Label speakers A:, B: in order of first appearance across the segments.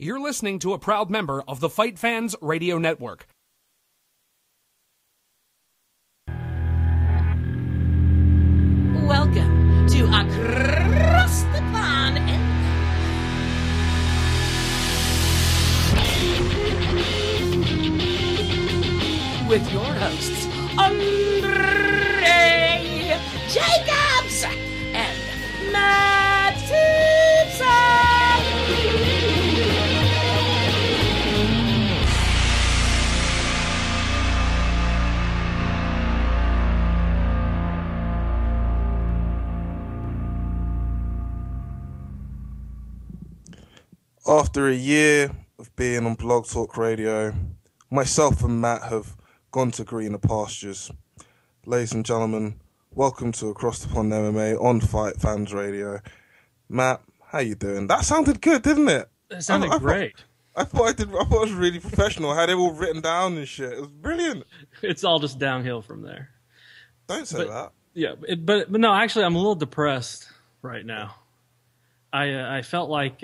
A: You're listening to a proud member of the FightFans Radio Network.
B: Welcome to Across the Pond with your hosts, Andre Jacobs and Matt Simpson.
C: After a year of being on Blog Talk Radio, myself and Matt have gone to greener pastures. Ladies and gentlemen, welcome to Across the Pond MMA on FightFans Radio. Matt, how you doing? That sounded good, didn't it?
D: It sounded great.
C: I thought it was really professional. I had it all written down and shit. It was brilliant.
D: It's all just downhill from there.
C: Don't say that.
D: Yeah, but no, actually, I'm a little depressed right now. I felt like...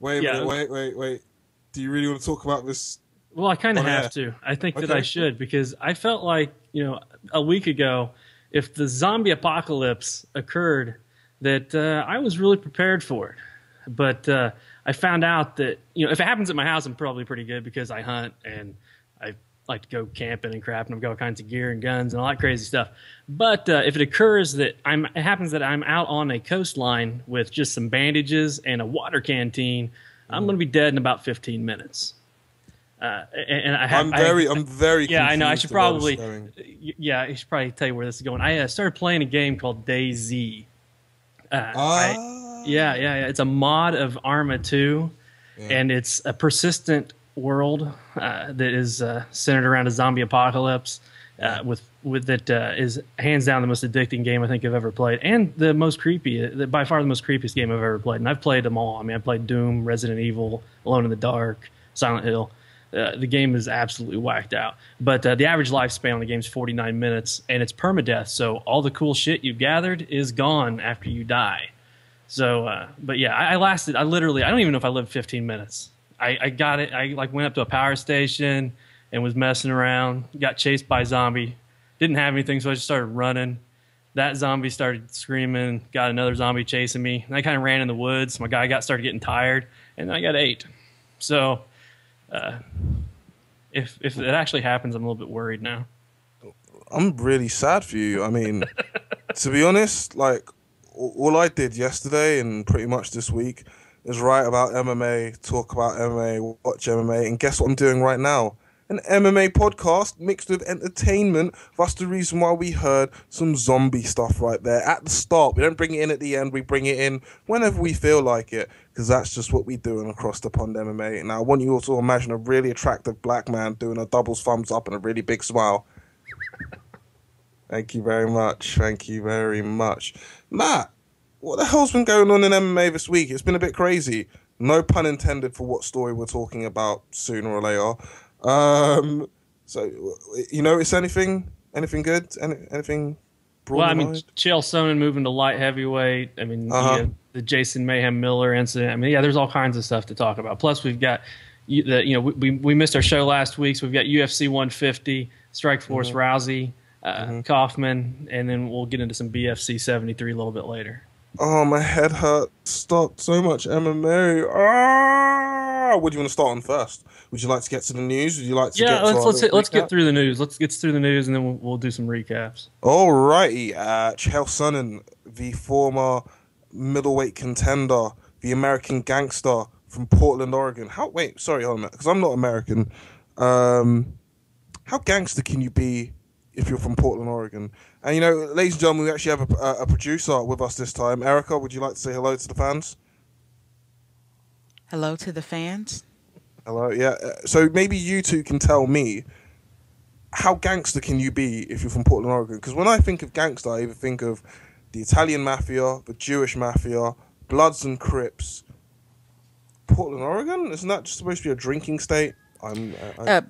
C: Wait. Do you really want to talk about this?
D: Well, I kind of have to. I think that I should, because I felt like, a week ago, if the zombie apocalypse occurred, that I was really prepared for it. But I found out that, if it happens at my house, I'm probably pretty good because I hunt and I like to go camping and crap, and I've got all kinds of gear and guns and all that crazy stuff. But if it occurs that it happens that I'm out on a coastline with just some bandages and a water canteen, I'm going to be dead in about 15 minutes. I'm very confused. Yeah, I know. I should probably tell you where this is going. I started playing a game called DayZ. It's a mod of Arma 2, and it's a persistent world that is centered around a zombie apocalypse. Is hands down the most addicting game I think I've ever played, and the most creepy, by far the most creepiest game I've ever played. And I've played them all. I mean, I played Doom, Resident Evil, Alone in the Dark, Silent Hill. The game is absolutely whacked out. But the average lifespan on the game is 49 minutes, and it's permadeath. So all the cool shit you've gathered is gone after you die. So, but yeah, I lasted. I don't even know if I lived 15 minutes. I got it. I went up to a power station and was messing around. Got chased by a zombie. Didn't have anything, so I just started running. That zombie started screaming. Got another zombie chasing me. And I kind of ran in the woods. My guy started getting tired, and then I got ate. So, if it actually happens, I'm a little bit worried now.
C: I'm really sad for you. I mean, to be honest, all I did yesterday and pretty much this week is write about MMA, talk about MMA, watch MMA, and guess what I'm doing right now? An MMA podcast mixed with entertainment. That's the reason why we heard some zombie stuff right there at the start. We don't bring it in at the end. We bring it in whenever we feel like it, because that's just what we do in Across the Pond MMA. Now, I want you all to imagine a really attractive black man doing a doubles thumbs up and a really big smile. Thank you very much. Thank you very much. Matt, what the hell's been going on in MMA this week? It's been a bit crazy. No pun intended for what story we're talking about sooner or later. So, you notice anything good? Anything broad?
D: Well, I mean, Chael Sonnen moving to light heavyweight. I mean, the Jason Mayhem Miller incident. I mean, yeah, there's all kinds of stuff to talk about. Plus, we've got we missed our show last week, so we've got UFC 150, Strikeforce Rousey, Kaufman, and then we'll get into some BFC 73 a little bit later.
C: Oh, my head hurts. Stop so much MMA. Ah! What do you want to start on first? Would you like to get to the news? Would you like to
D: let's get through the news. Let's get through the news, and then we'll do some recaps.
C: Alrighty. Chael Sonnen, the former middleweight contender, the American gangster from Portland, Oregon. Hold on a minute, because I'm not American. How gangster can you be if you're from Portland, Oregon? And, ladies and gentlemen, we actually have a producer with us this time. Erica, would you like to say hello to the fans?
E: Hello to the fans.
C: Hello, yeah. So maybe you two can tell me, how gangster can you be if you're from Portland, Oregon? Because when I think of gangster, I either think of the Italian mafia, the Jewish mafia, Bloods and Crips. Portland, Oregon? Isn't that just supposed to be a drinking state?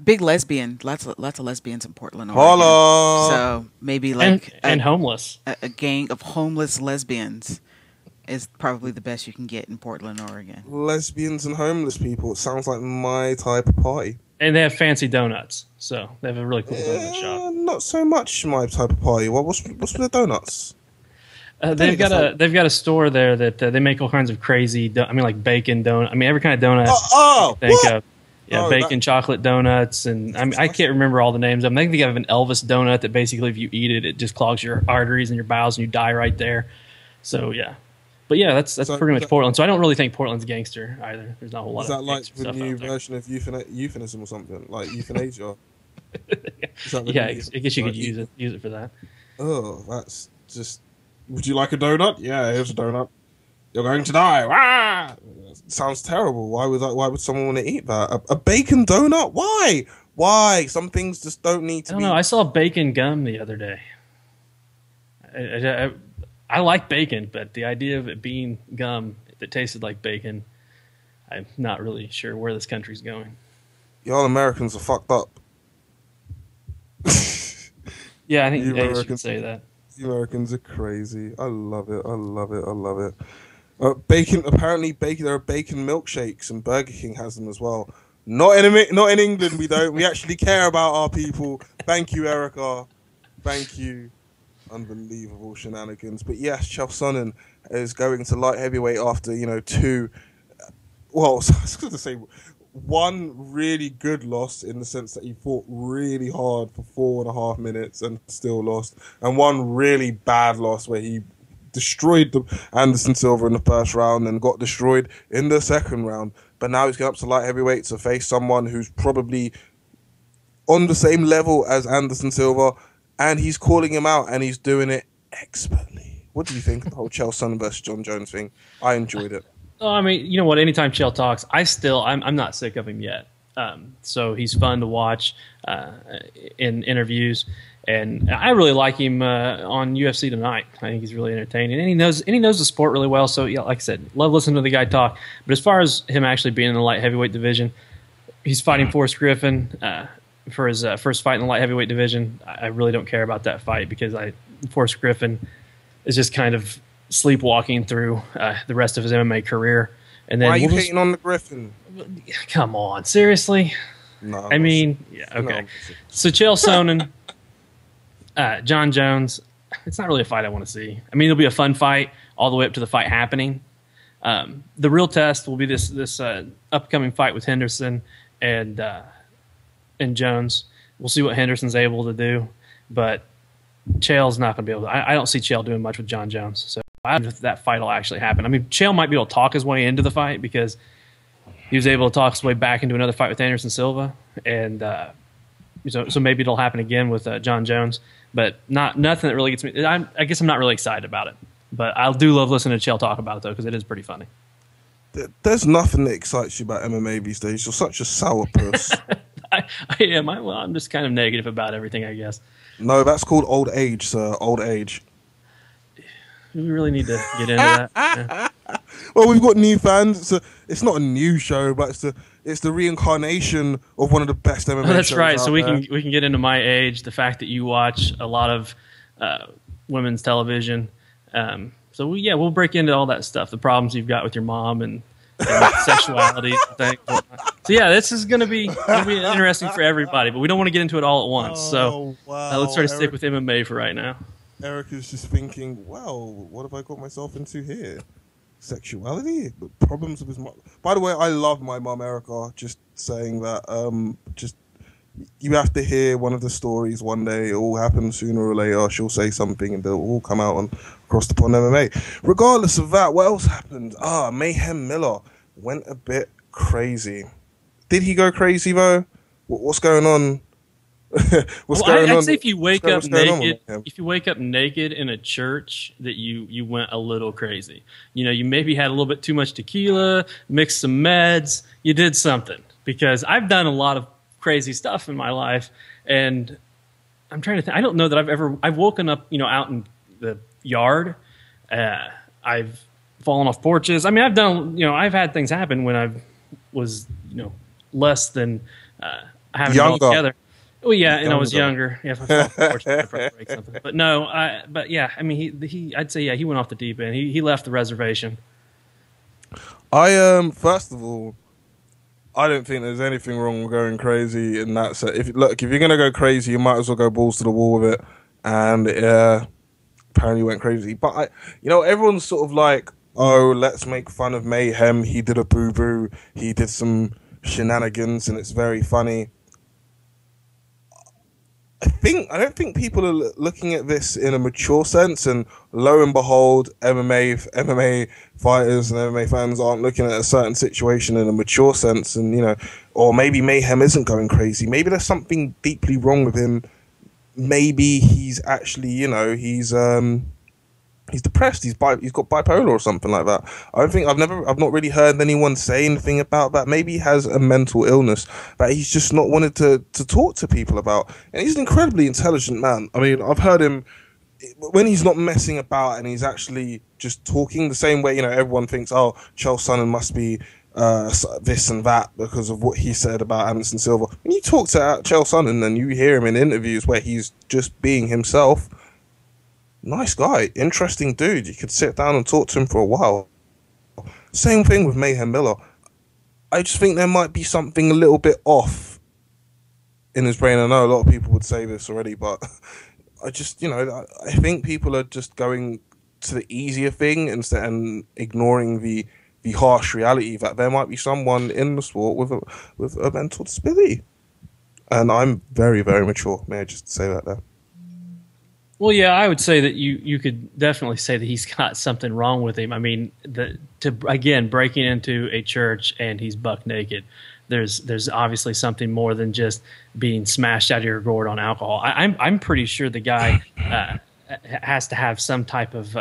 E: Big lesbian. Lots of lesbians in Portland, Oregon.
C: Holla!
E: So maybe
D: and homeless.
E: A gang of homeless lesbians is probably the best you can get in Portland, Oregon.
C: Lesbians and homeless people. It sounds like my type of party.
D: And they have fancy donuts, so they have a really cool donut shop.
C: Not so much my type of party. What's with the donuts?
D: They've got a store there that they make all kinds of crazy. Like bacon donut. I mean, every kind of donut. Think of. Yeah, bacon chocolate donuts, and I can't remember all the names of them. I think they have an Elvis donut that basically, if you eat it, it just clogs your arteries and your bowels, and you die right there. So yeah. But yeah, that's pretty much Portland. So I don't really think Portland's gangster either. There's not a whole lot of. Is that
C: like the new version of euphemism or something, like euthanasia?
D: Yeah, I guess you could use it for that.
C: Oh, that's just. Would you like a donut? Yeah, here's a donut. You're going to die. Wah! Sounds terrible. Why would someone want to eat that? A bacon donut? Why? Why? Some things just don't need to.
D: I don't know. I saw bacon gum the other day. I like bacon, but the idea of it being gum that tasted like bacon, I'm not really sure where this country's going.
C: Y'all Americans are fucked up.
D: Yeah, I think you should say that.
C: You Americans are crazy. I love it. I love it. I love it. Bacon. Apparently, there are bacon milkshakes, and Burger King has them as well. Not in England. We don't. We actually care about our people. Thank you, Erica. Thank you. Unbelievable shenanigans. But yes, Chael Sonnen is going to light heavyweight after, two. Well, I was going to say one really good loss in the sense that he fought really hard for 4.5 minutes and still lost, and one really bad loss where he destroyed Anderson Silva in the first round and got destroyed in the second round. But now he's going up to light heavyweight to face someone who's probably on the same level as Anderson Silva. And he's calling him out, and he's doing it expertly. What do you think of the whole Chael Sonnen versus John Jones thing? I enjoyed it.
D: Oh, I mean, you know what? Anytime Chael talks, I'm not sick of him yet. So he's fun to watch in interviews, and I really like him on UFC tonight. I think he's really entertaining, and he knows the sport really well. So yeah, like I said, love listening to the guy talk. But as far as him actually being in the light heavyweight division, he's fighting Forrest Griffin. For his first fight in the light heavyweight division. I really don't care about that fight because Forrest Griffin is just kind of sleepwalking through the rest of his MMA career. And then
C: why are you hating on the Griffin?
D: Come on, seriously?
C: No.
D: I mean, yeah, okay. So Chael Sonnen, John Jones, it's not really a fight I want to see. I mean, it'll be a fun fight all the way up to the fight happening. The real test will be this upcoming fight with Henderson and Jones. We'll see what Henderson's able to do, but Chael's not going to be able to. I don't see Chael doing much with John Jones, so I don't know if that fight will actually happen. I mean, Chael might be able to talk his way into the fight because he was able to talk his way back into another fight with Anderson Silva, and so maybe it'll happen again with John Jones, but nothing that really gets me. I guess I'm not really excited about it, but I do love listening to Chael talk about it though because it is pretty funny.
C: There's nothing that excites you about MMA these days. You're such a sourpuss.
D: I am. I'm just kind of negative about everything, I guess.
C: No, that's called old age, sir. Old age.
D: We really need to get into that. Yeah.
C: Well, we've got new fans. It's not a new show, but it's the reincarnation of one of the best MMA shows.
D: Oh, that's right. So we
C: there.
D: can get into my age, the fact that you watch a lot of women's television. So we'll break into all that stuff, the problems you've got with your mom and sexuality and things. So yeah, this is going to be interesting for everybody, but we don't want to get into it all at once. So let's try to stick with MMA for right now.
C: Eric is just thinking, well, what have I got myself into here? Sexuality? Problems with his mom. By the way, I love my mom, Erica. Just saying that. You have to hear one of the stories one day. It all happens sooner or later. She'll say something and they'll all come out on Across the Pond MMA. Regardless of that, what else happened? Mayhem Miller went a bit crazy. Did he go crazy though? What's going on?
D: I'd say if you wake up naked in a church, that you went a little crazy. You maybe had a little bit too much tequila, mixed some meds. You did something, because I've done a lot of crazy stuff in my life, and I'm trying to think. I don't know that I've woken up out in the yard. I've fallen off porches. I mean, I've done I've had things happen when I was less than having it all together. Well, yeah, and I was younger. Yeah, if I felt fortunate, I'd probably break something. But no, I mean, I'd say, yeah, he went off the deep end. He left the reservation.
C: First of all, I don't think there's anything wrong with going crazy in that set. If you're gonna go crazy, you might as well go balls to the wall with it. And apparently went crazy. But everyone's sort of like, oh, let's make fun of Mayhem. He did a boo-boo. He did some shenanigans, and it's very funny. I don't think people are looking at this in a mature sense, and lo and behold, MMA fighters and MMA fans aren't looking at a certain situation in a mature sense, and or maybe Mayhem isn't going crazy. Maybe there's something deeply wrong with him. Maybe he's actually, he's depressed. He's got bipolar or something like that. I've not really heard anyone say anything about that. Maybe he has a mental illness that he's just not wanted to talk to people about. And he's an incredibly intelligent man. I mean, I've heard him when he's not messing about and he's actually just talking the same way. Everyone thinks, oh, Chael Sonnen must be this and that because of what he said about Anderson Silva. When you talk to Chael Sonnen and you hear him in interviews where he's just being himself, nice guy, interesting dude. You could sit down and talk to him for a while. Same thing with Mayhem Miller. I just think there might be something a little bit off in his brain. I know a lot of people would say this already, but I just, I think people are just going to the easier thing instead and ignoring the harsh reality that there might be someone in the sport with a mental disability. And I'm very, very mature. May I just say that there?
D: Well, yeah, I would say that you could definitely say that he's got something wrong with him. I mean, breaking into a church and he's buck naked. There's obviously something more than just being smashed out of your gourd on alcohol. I'm pretty sure the guy has to have some type of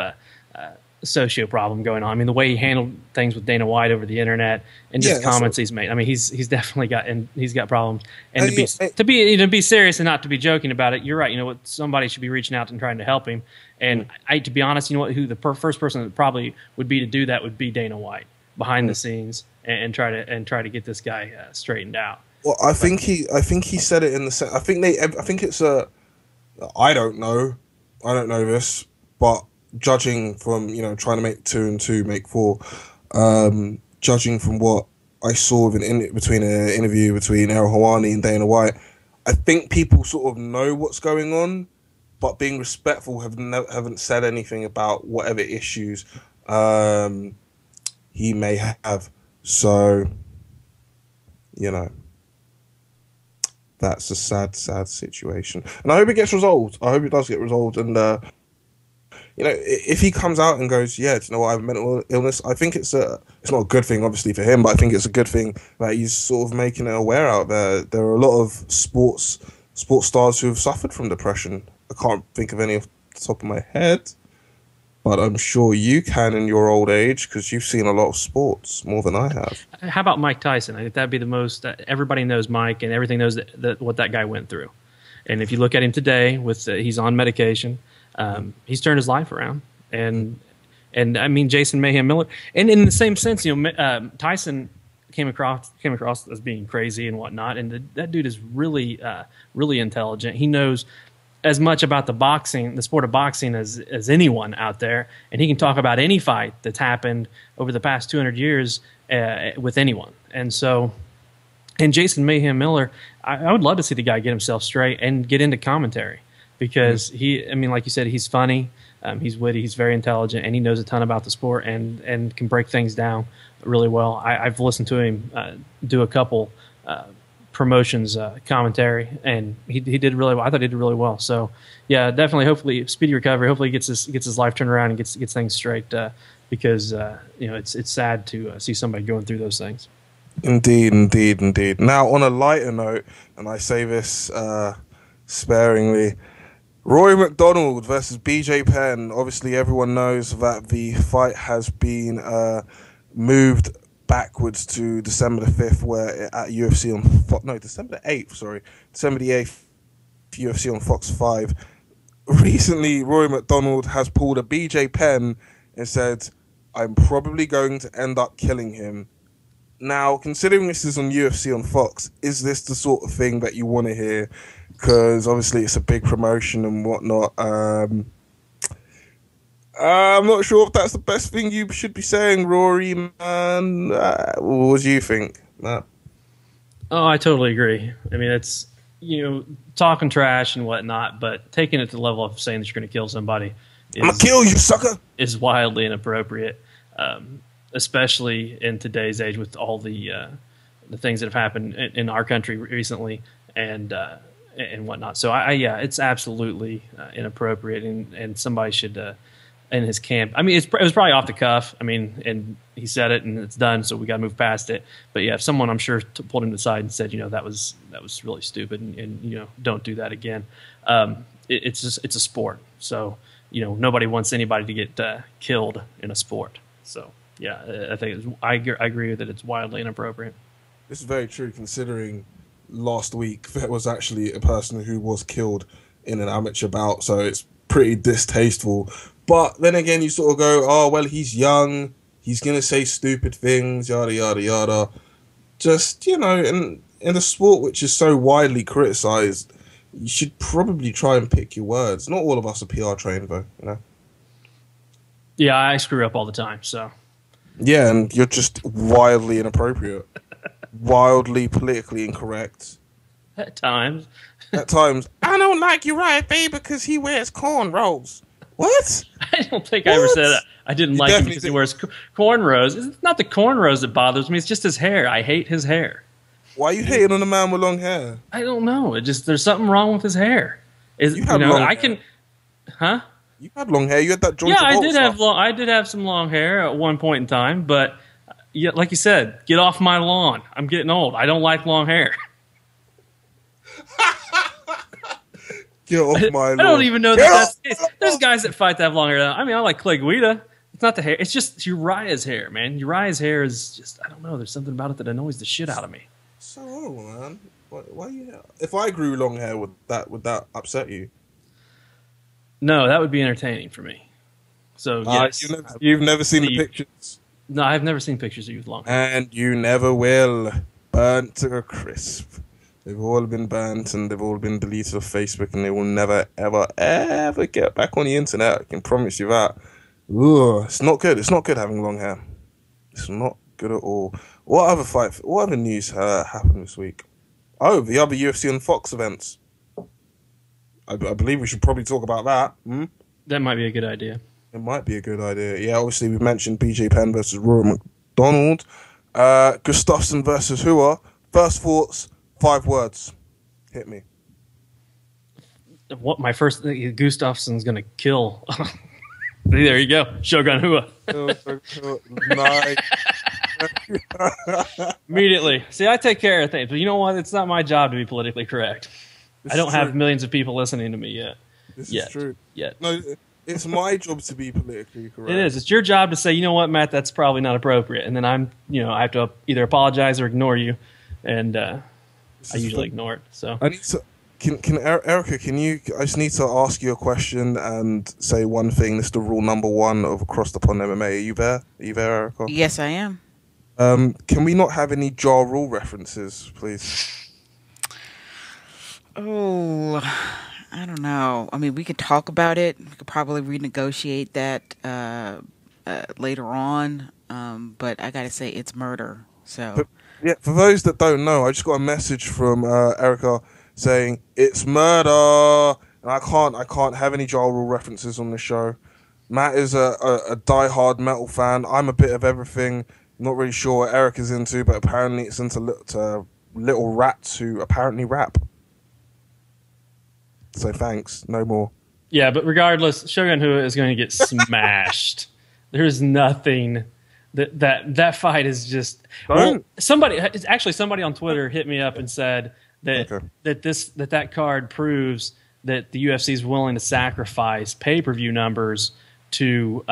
D: socio problem going on. I mean, the way he handled things with Dana White over the internet and just comments he's made. I mean, he's definitely got problems. And to be serious and not to be joking about it, you're right. What, somebody should be reaching out and trying to help him. And to be honest, who the first person that probably would be to do that would be Dana White behind the scenes and try to get this guy straightened out. Well,
C: I think he said it in the. I think it's a. I don't know this, but judging from trying to make 2 and 2 make 4, judging from what I saw between an interview between Errol Hawani and Dana White, I think people sort of know what's going on, but being respectful haven't said anything about whatever issues he may have. So that's a sad situation, and I hope it gets resolved. I hope it does get resolved, and if he comes out and goes, yeah, do you know what, I have a mental illness, I think it's not a good thing, obviously, for him, but I think it's a good thing that he's sort of making it aware out there. There are a lot of sports stars who have suffered from depression. I can't think of any off the top of my head, but I'm sure you can in your old age because you've seen a lot of sports, more than I have.
D: How about Mike Tyson? I think that'd be the most. Everybody knows Mike, and everything knows what that guy went through. And if you look at him today, he's on medication. He's turned his life around, and I mean Jason Mayhem Miller, and in the same sense, Tyson came across as being crazy and whatnot, and that dude is really intelligent. He knows as much about the sport of boxing as anyone out there, and he can talk about any fight that's happened over the past 200 years with anyone. And so, and Jason Mayhem Miller, I would love to see the guy get himself straight and get into commentary. Because like you said, he's funny, he's witty, he's very intelligent, and he knows a ton about the sport and can break things down really well. I've listened to him do a couple promotions commentary, and he did really well. I thought he did really well. So yeah, definitely. Hopefully, speedy recovery. Hopefully, he gets his life turned around and gets things straight. Because it's sad to see somebody going through those things.
C: Indeed. Now, on a lighter note, and I say this sparingly. Rory McDonald versus BJ Penn. Obviously, everyone knows that the fight has been moved backwards to December the 5th, where at UFC on December the 8th. Sorry, December the 8th, UFC on Fox 5. Recently, Rory McDonald has pulled a BJ Penn and said, "I'm probably going to end up killing him." Now, considering this is on UFC on Fox, is this the sort of thing that you want to hear? because obviously it's a big promotion and whatnot. I'm not sure if that's the best thing you should be saying, Rory, man. What do you think, Matt?
D: Oh, I totally agree. I mean, it's, talking trash and whatnot, but taking it to the level of saying that you're going to kill somebody
C: I'm going to kill you, sucker!
D: Is wildly inappropriate, especially in today's age with all the things that have happened in our country recently and whatnot. So, yeah, it's absolutely inappropriate, and somebody should... in his camp. I mean, it was probably off the cuff. I mean, and he said it, and it's done, so we got to move past it. But yeah, if someone, I'm sure, pulled him to the side and said, that was really stupid, and don't do that again. It's a sport, so nobody wants anybody to get killed in a sport. So yeah, I think I agree that it's wildly inappropriate.
C: This is very true, considering last week there was actually a person who was killed in an amateur bout, so it's pretty distasteful. But then again, you sort of go, oh, well, he's young. He's going to say stupid things, yada, yada, yada. Just, in a sport which is so widely criticised, you should probably try and pick your words. Not all of us are PR trained, though,
D: Yeah, I screw up all the time, so.
C: Yeah, and you're just wildly inappropriate. Wildly politically incorrect.
D: At times.
C: At times. I don't like Uriah Faber because he wears cornrows. What?
D: I don't think I ever said that. I didn't like him because he wears cornrows. It's not the cornrows that bothers me. It's just his hair. I hate his hair.
C: Why are you hating on a man with long hair?
D: I don't know. There's something wrong with his hair.
C: You had long hair.
D: Huh?
C: You had long hair. You had that John Travolta
D: I did have some long hair at one point in time, but like you said, get off my lawn. I'm getting old. I don't like long hair.
C: Get off my lawn.
D: I don't even know that's the case. There's guys that fight to have long hair. I mean, I like Clay Guida. It's not the hair. It's just Uriah's hair, man. Uriah's hair is just, I don't know. There's something about it that annoys the shit out of me.
C: So horrible, man. Why you? If I grew long hair, would that upset you?
D: No, that would be entertaining for me. So yes,
C: you've never seen the pictures.
D: No, I've never seen pictures of you with long hair.
C: And you never will. Burnt to a crisp. They've all been banned and they've all been deleted off Facebook, and they will never, ever, ever get back on the internet. I can promise you that. Ugh, it's not good. It's not good having long hair. It's not good at all. What other news happened this week? Oh, the other UFC and Fox events. I believe we should probably talk about that.
D: That might be a good idea.
C: It might be a good idea. Yeah, obviously we mentioned BJ Penn versus Rory McDonald. Gustafsson versus Hua. First thoughts, 5 words. Hit me.
D: What my first Gustafsson's gonna kill. There you go, Shogun Hua.
C: Nice.
D: Immediately. See, I take care of things, but you know what? It's not my job to be politically correct. I don't have millions of people listening to me yet.
C: This is true.
D: Yet.
C: No, it's my job to be politically correct.
D: It is. It's your job to say, you know what, Matt, that's probably not appropriate, and then I have to either apologize or ignore you, and I usually ignore it. So
C: I need to. Can Erica? I just need to ask you a question and say one thing. This is the rule number 1 of Across the Pond MMA. Are you there? Erica?
E: Yes, I am.
C: Can we not have any Ja Rule references, please?
E: Oh, I don't know. I mean, we could talk about it. We could probably renegotiate that later on. But I gotta say, it's murder. So
C: yeah, for those that don't know, I just got a message from Erica saying it's murder, and I can't have any Ja Rule references on the show. Matt is a die-hard metal fan. I'm a bit of everything. Not really sure what Eric is into, but apparently it's into little rats who apparently rap. So thanks, no more.
D: Yeah, but regardless, Shogun Hua is going to get smashed. There's nothing that fight is just. Well, somebody on Twitter hit me up and said that card proves that the UFC is willing to sacrifice pay-per-view numbers to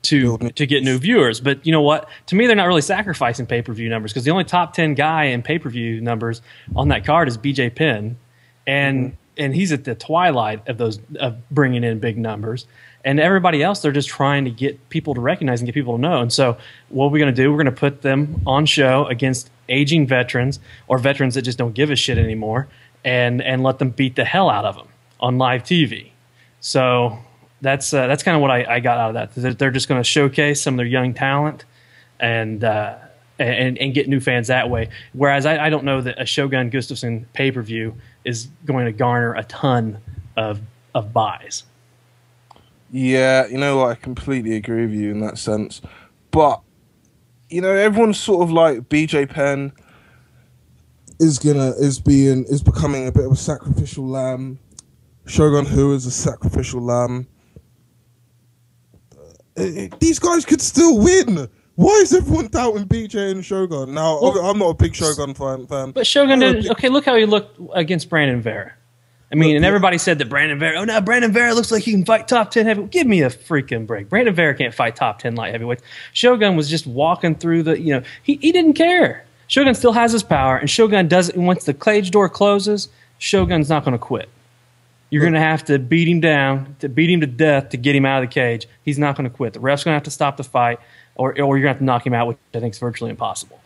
D: get new viewers. But you know what? To me, they're not really sacrificing pay-per-view numbers, because the only top 10 guy in pay-per-view numbers on that card is BJ Penn, and he's at the twilight of bringing in big numbers. And everybody else, they're just trying to get people to recognize and get people to know. And so what are we going to do? We're going to put them on show against aging veterans or veterans that just don't give a shit anymore. and let them beat the hell out of him on live TV. So that's kind of what I got out of that. They're just going to showcase some of their young talent and get new fans that way. Whereas I don't know that a Shogun Gustafsson pay-per-view is going to garner a ton of buys.
C: Yeah, you know what? I completely agree with you in that sense. But, you know, everyone's sort of like BJ Penn is becoming a bit of a sacrificial lamb. Shogun Hu is a sacrificial lamb. These guys could still win. Why is everyone doubting BJ and Shogun? Now, I'm not a big Shogun fan.
D: But Shogun didn't. Okay, look how he looked against Brandon Vera. I mean, and everybody said that Brandon Vera looks like he can fight top 10 heavyweight. Give me a freaking break. Brandon Vera can't fight top 10 light heavyweights. Shogun was just walking through he didn't care. Shogun still has his power, and Shogun doesn't. Once the cage door closes, Shogun's not going to quit. You're going to have to beat him down, to beat him to death to get him out of the cage. He's not going to quit. The ref's going to have to stop the fight, or you're going to have to knock him out, which I think is virtually impossible.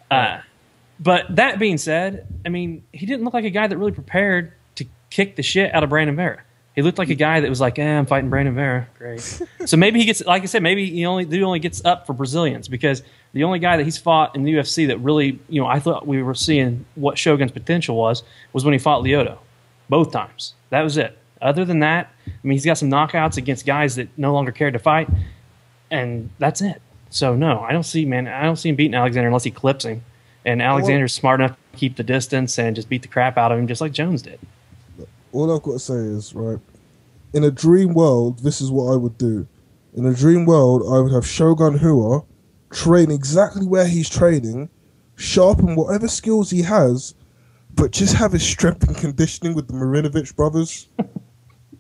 D: But that being said, I mean, he didn't look like a guy that really prepared to kick the shit out of Brandon Vera. He looked like a guy that was like, I'm fighting Brandon Vera. Great. So maybe he gets, like I said, maybe he only gets up for Brazilians, because the only guy that he's fought in the UFC that really, I thought we were seeing what Shogun's potential was when he fought Lyoto. Both times. That was it. Other than that, I mean, he's got some knockouts against guys that no longer cared to fight, and that's it. So, no, I don't see him beating Alexander unless he clips him. And Alexander's smart enough to keep the distance and just beat the crap out of him just like Jones did.
C: All I've got to say is, right, in a dream world, this is what I would do. In a dream world, I would have Shogun Hua train exactly where he's training, sharpen whatever skills he has, but just have his strength and conditioning with the Marinovich brothers.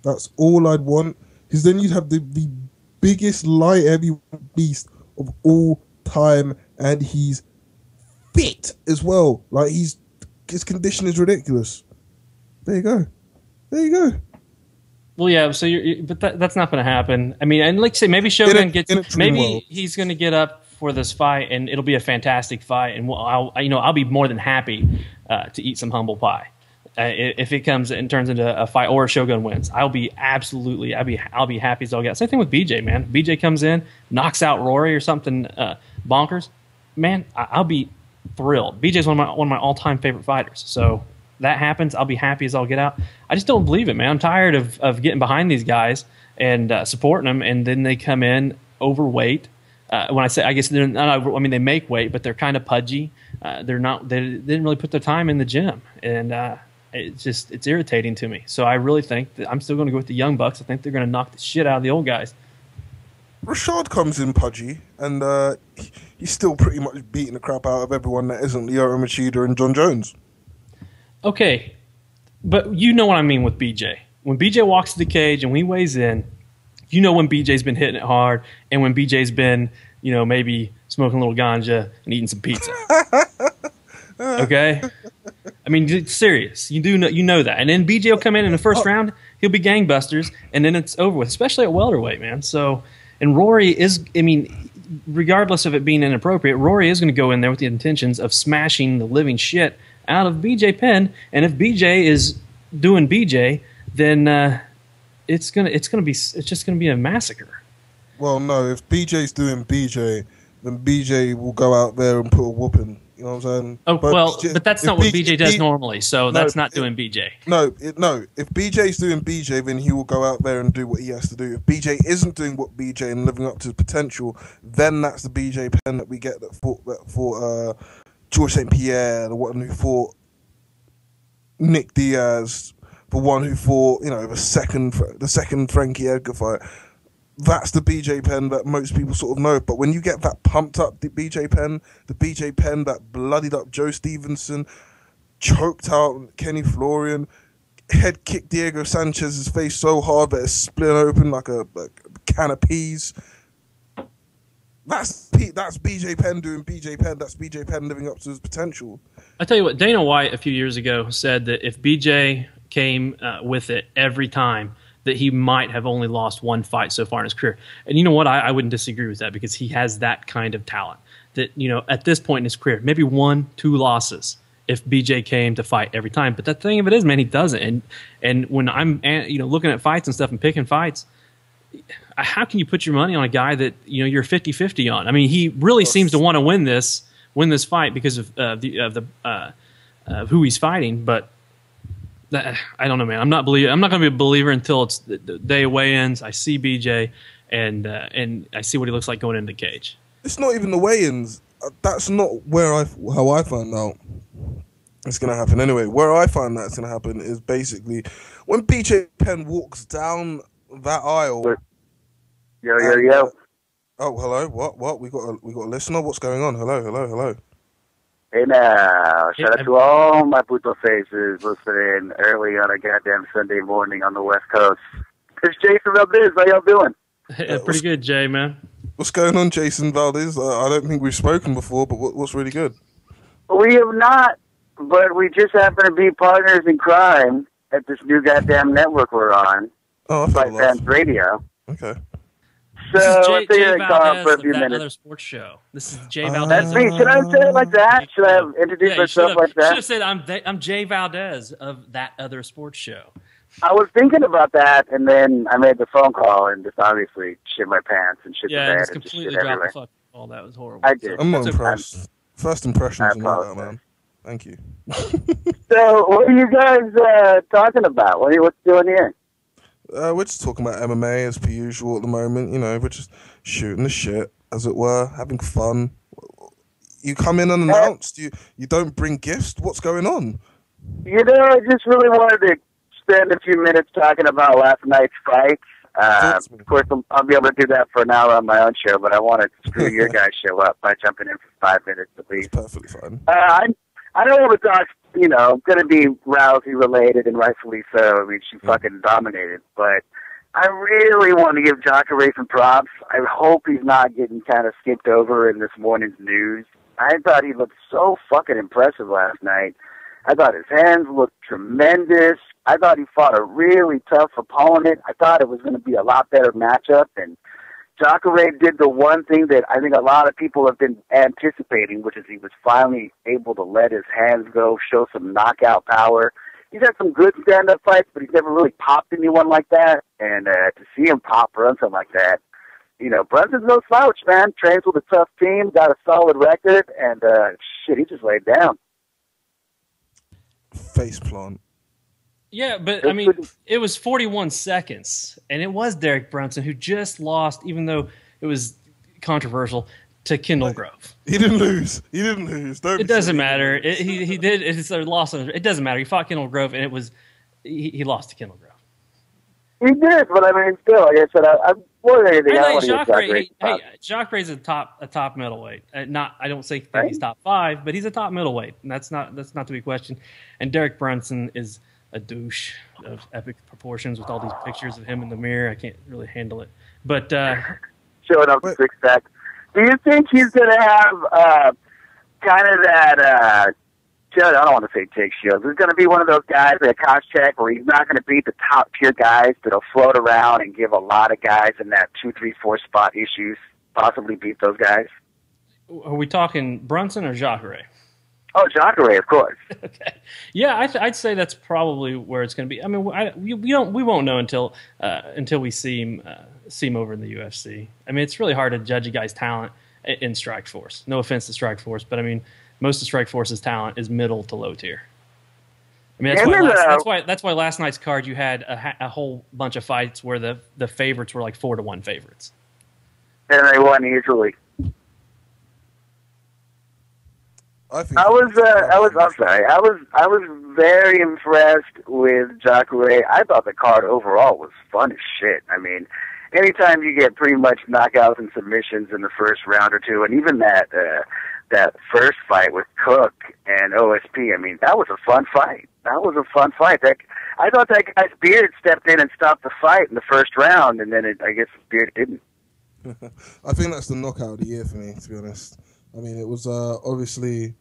C: That's all I'd want. Because then you'd have the biggest light heavyweight beast of all time, and he's fit as well. Like, his condition is ridiculous. There you go.
D: Well, yeah. So, but that's not going to happen. I mean, and like I say, maybe Shogun he's going to get up for this fight, and it'll be a fantastic fight, and I'll be more than happy to eat some humble pie if it comes and turns into a fight, or Shogun wins. I'll be happy as all get. Same thing with BJ, man. BJ comes in, knocks out Rory or something bonkers, man. I'll be thrilled. BJ's one of my all-time favorite fighters. So that happens, I'll be happy as all get out. I just don't believe it, man. I'm tired of getting behind these guys and supporting them, and then they come in overweight. When I say, I guess they're not, I mean, they make weight, but they're kind of pudgy. They didn't really put their time in the gym, and it's irritating to me. So I really think that I'm still going to go with the young bucks. I think they're going to knock the shit out of the old guys.
C: Rashad comes in pudgy, and he's still pretty much beating the crap out of everyone that isn't Lyoto Machida and John Jones.
D: Okay, but you know what I mean with BJ. When BJ walks to the cage and when he weighs in, you know when BJ's been hitting it hard, and when BJ's been, maybe smoking a little ganja and eating some pizza. Okay? I mean, it's serious. You know that. And then BJ will come in the first round, he'll be gangbusters, and then it's over with, especially at welterweight, man. So, and Rory is, I mean, regardless of it being inappropriate, Rory is going to go in there with the intentions of smashing the living shit out of BJ Penn. And if BJ is doing BJ, then it's just gonna be a massacre. Well,
C: no, if BJ's doing BJ, then BJ will go out there and put a whooping. You know what I'm saying?
D: Oh, but that's not what BJ does normally, so that's not doing BJ.
C: No. If BJ's doing BJ, then he will go out there and do what he has to do. If BJ isn't doing what BJ and living up to his potential, then that's the BJ Penn that we get that fought George St. Pierre, the one who fought Nick Diaz, the one who fought, the second Frankie Edgar fight. That's the BJ Penn that most people sort of know. But when you get that pumped up the BJ Penn that bloodied up Joe Stevenson, choked out Kenny Florian, head kicked Diego Sanchez's face so hard that it split open like a can of peas. That's BJ Penn doing BJ Penn. That's BJ Penn living up to his potential.
D: I tell you what, Dana White a few years ago said that if BJ came with it every time, that he might have only lost one fight so far in his career. And you know what? I wouldn't disagree with that, because he has that kind of talent. That, at this point in his career, maybe 1-2 losses if BJ came to fight every time. But the thing of it is, man, he doesn't. And when I'm looking at fights and stuff and picking fights, how can you put your money on a guy that you're 50-50 on? I mean, he really seems to want to win this fight because of who he's fighting. But I don't know, man. I'm not going to be a believer until it's the day of weigh-ins. I see BJ and I see what he looks like going into the cage.
C: It's not even the weigh-ins. That's not how I find out it's going to happen. Anyway, where I find that's going to happen is basically when BJ Penn walks down that aisle.
F: Yo.
C: Oh, hello. What? We got a listener. What's going on? Hello.
F: Hey now, shout out to all my puto faces listening early on a goddamn Sunday morning on the West Coast. It's Jason Valdez. How y'all doing?
D: Pretty good, Jay, man.
C: What's going on, Jason Valdez? I don't think we've spoken before, but what's really good?
F: We have not, but we just happen to be partners in crime at this new goddamn network we're on.
C: Oh,
F: FightFans Radio.
C: Okay.
F: So
D: I
F: figured I'd call out for a few
D: That
F: minutes.
D: Other sports show. This is Jay Valdez.
F: That's me. Should I say it like that? Should I have introduced myself like that?
D: You should have said I'm Jay Valdez of That Other Sports Show.
F: I was thinking about that, and then I made the phone call and just obviously shit my pants and shit the bed
D: just
F: and just
D: completely
F: shit
D: dropped
F: everywhere.
D: the fuck. Oh, that was horrible.
F: I did.
C: I'm not impressed. First impressions and all that, man. Thank you.
F: So, what are you guys talking about? What's doing here?
C: We're just talking about MMA as per usual at the moment. We're just shooting the shit, as it were, having fun. You come in unannounced. You don't bring gifts. What's going on?
F: I just really wanted to spend a few minutes talking about last night's fight. Of course, I'll be able to do that for an hour on my own show, but I want to screw your guys' show up by jumping in for 5 minutes at least.
C: It's perfectly fine.
F: I don't want to talk, going to be Rousey related, and rightfully so. I mean, she fucking dominated. But I really want to give Jacare some props. I hope he's not getting kind of skipped over in this morning's news. I thought he looked so fucking impressive last night. I thought his hands looked tremendous. I thought he fought a really tough opponent. I thought it was going to be a lot better matchup, and Jacare did the one thing that I think a lot of people have been anticipating, which is he was finally able to let his hands go, show some knockout power. He's had some good stand-up fights, but he's never really popped anyone like that. And to see him pop Brunson like that, Brunson's no slouch, man. Trains with a tough team, got a solid record, and he just laid down.
C: Faceplant.
D: Yeah, but I mean, it was 41 seconds, and it was Derek Brunson who just lost, even though it was controversial, to Kendall Grove.
C: He didn't lose.
D: It doesn't matter. He did. It's a loss. It doesn't matter. He fought Kendall Grove, and it was he lost to Kendall Grove.
F: He did, but I mean, still, like I said, I'm more than anything.
D: Jacare's a top middleweight. I don't think he's top 5, but he's a top middleweight, and that's not to be questioned. And Derek Brunson is a douche of epic proportions with all these pictures of him in the mirror. I can't really handle it. But
F: showing up six pack. Do you think he's going to have kind of that? I don't want to say Jake Shields. He's going to be one of those guys at Koscheck where he's not going to beat the top tier guys that'll float around and give a lot of guys in that 2, 3, 4 spot issues possibly beat those guys.
D: Are we talking Brunson or Jacare?
F: Oh, Jacare, of course.
D: Okay. Yeah, I'd say that's probably where it's going to be. I mean, we won't know until we see him over in the UFC. I mean, it's really hard to judge a guy's talent in Strikeforce. No offense to Strikeforce, but I mean, most of Strikeforce's talent is middle to low tier. I mean, that's why last night's card you had a whole bunch of fights where the favorites were like 4-1 favorites,
F: and they won easily. I was very impressed with Jacare. I thought the card overall was fun as shit. I mean, anytime you get pretty much knockouts and submissions in the first round or two, and even that first fight with Cook and OSP, I mean, that was a fun fight. I thought that guy's beard stepped in and stopped the fight in the first round, and then I guess his beard didn't.
C: I think that's the knockout of the year for me, to be honest. I mean, it was obviously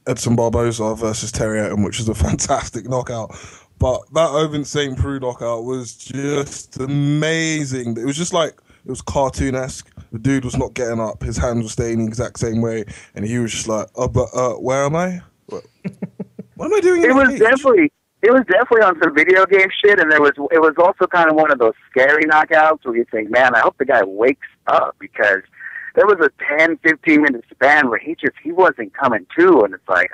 C: Edson Barboza versus Terry Etim, which was a fantastic knockout. But that Ovince St. Preux knockout was just amazing. It was just like It was cartoonesque. The dude was not getting up. His hands were staying the exact same way, and he was just like, where am I? What am I doing?
F: It was definitely on some video game shit, and it was also kind of one of those scary knockouts where you think, man, I hope the guy wakes up, because there was a 10, 15-minute span where he wasn't coming to, and it's like,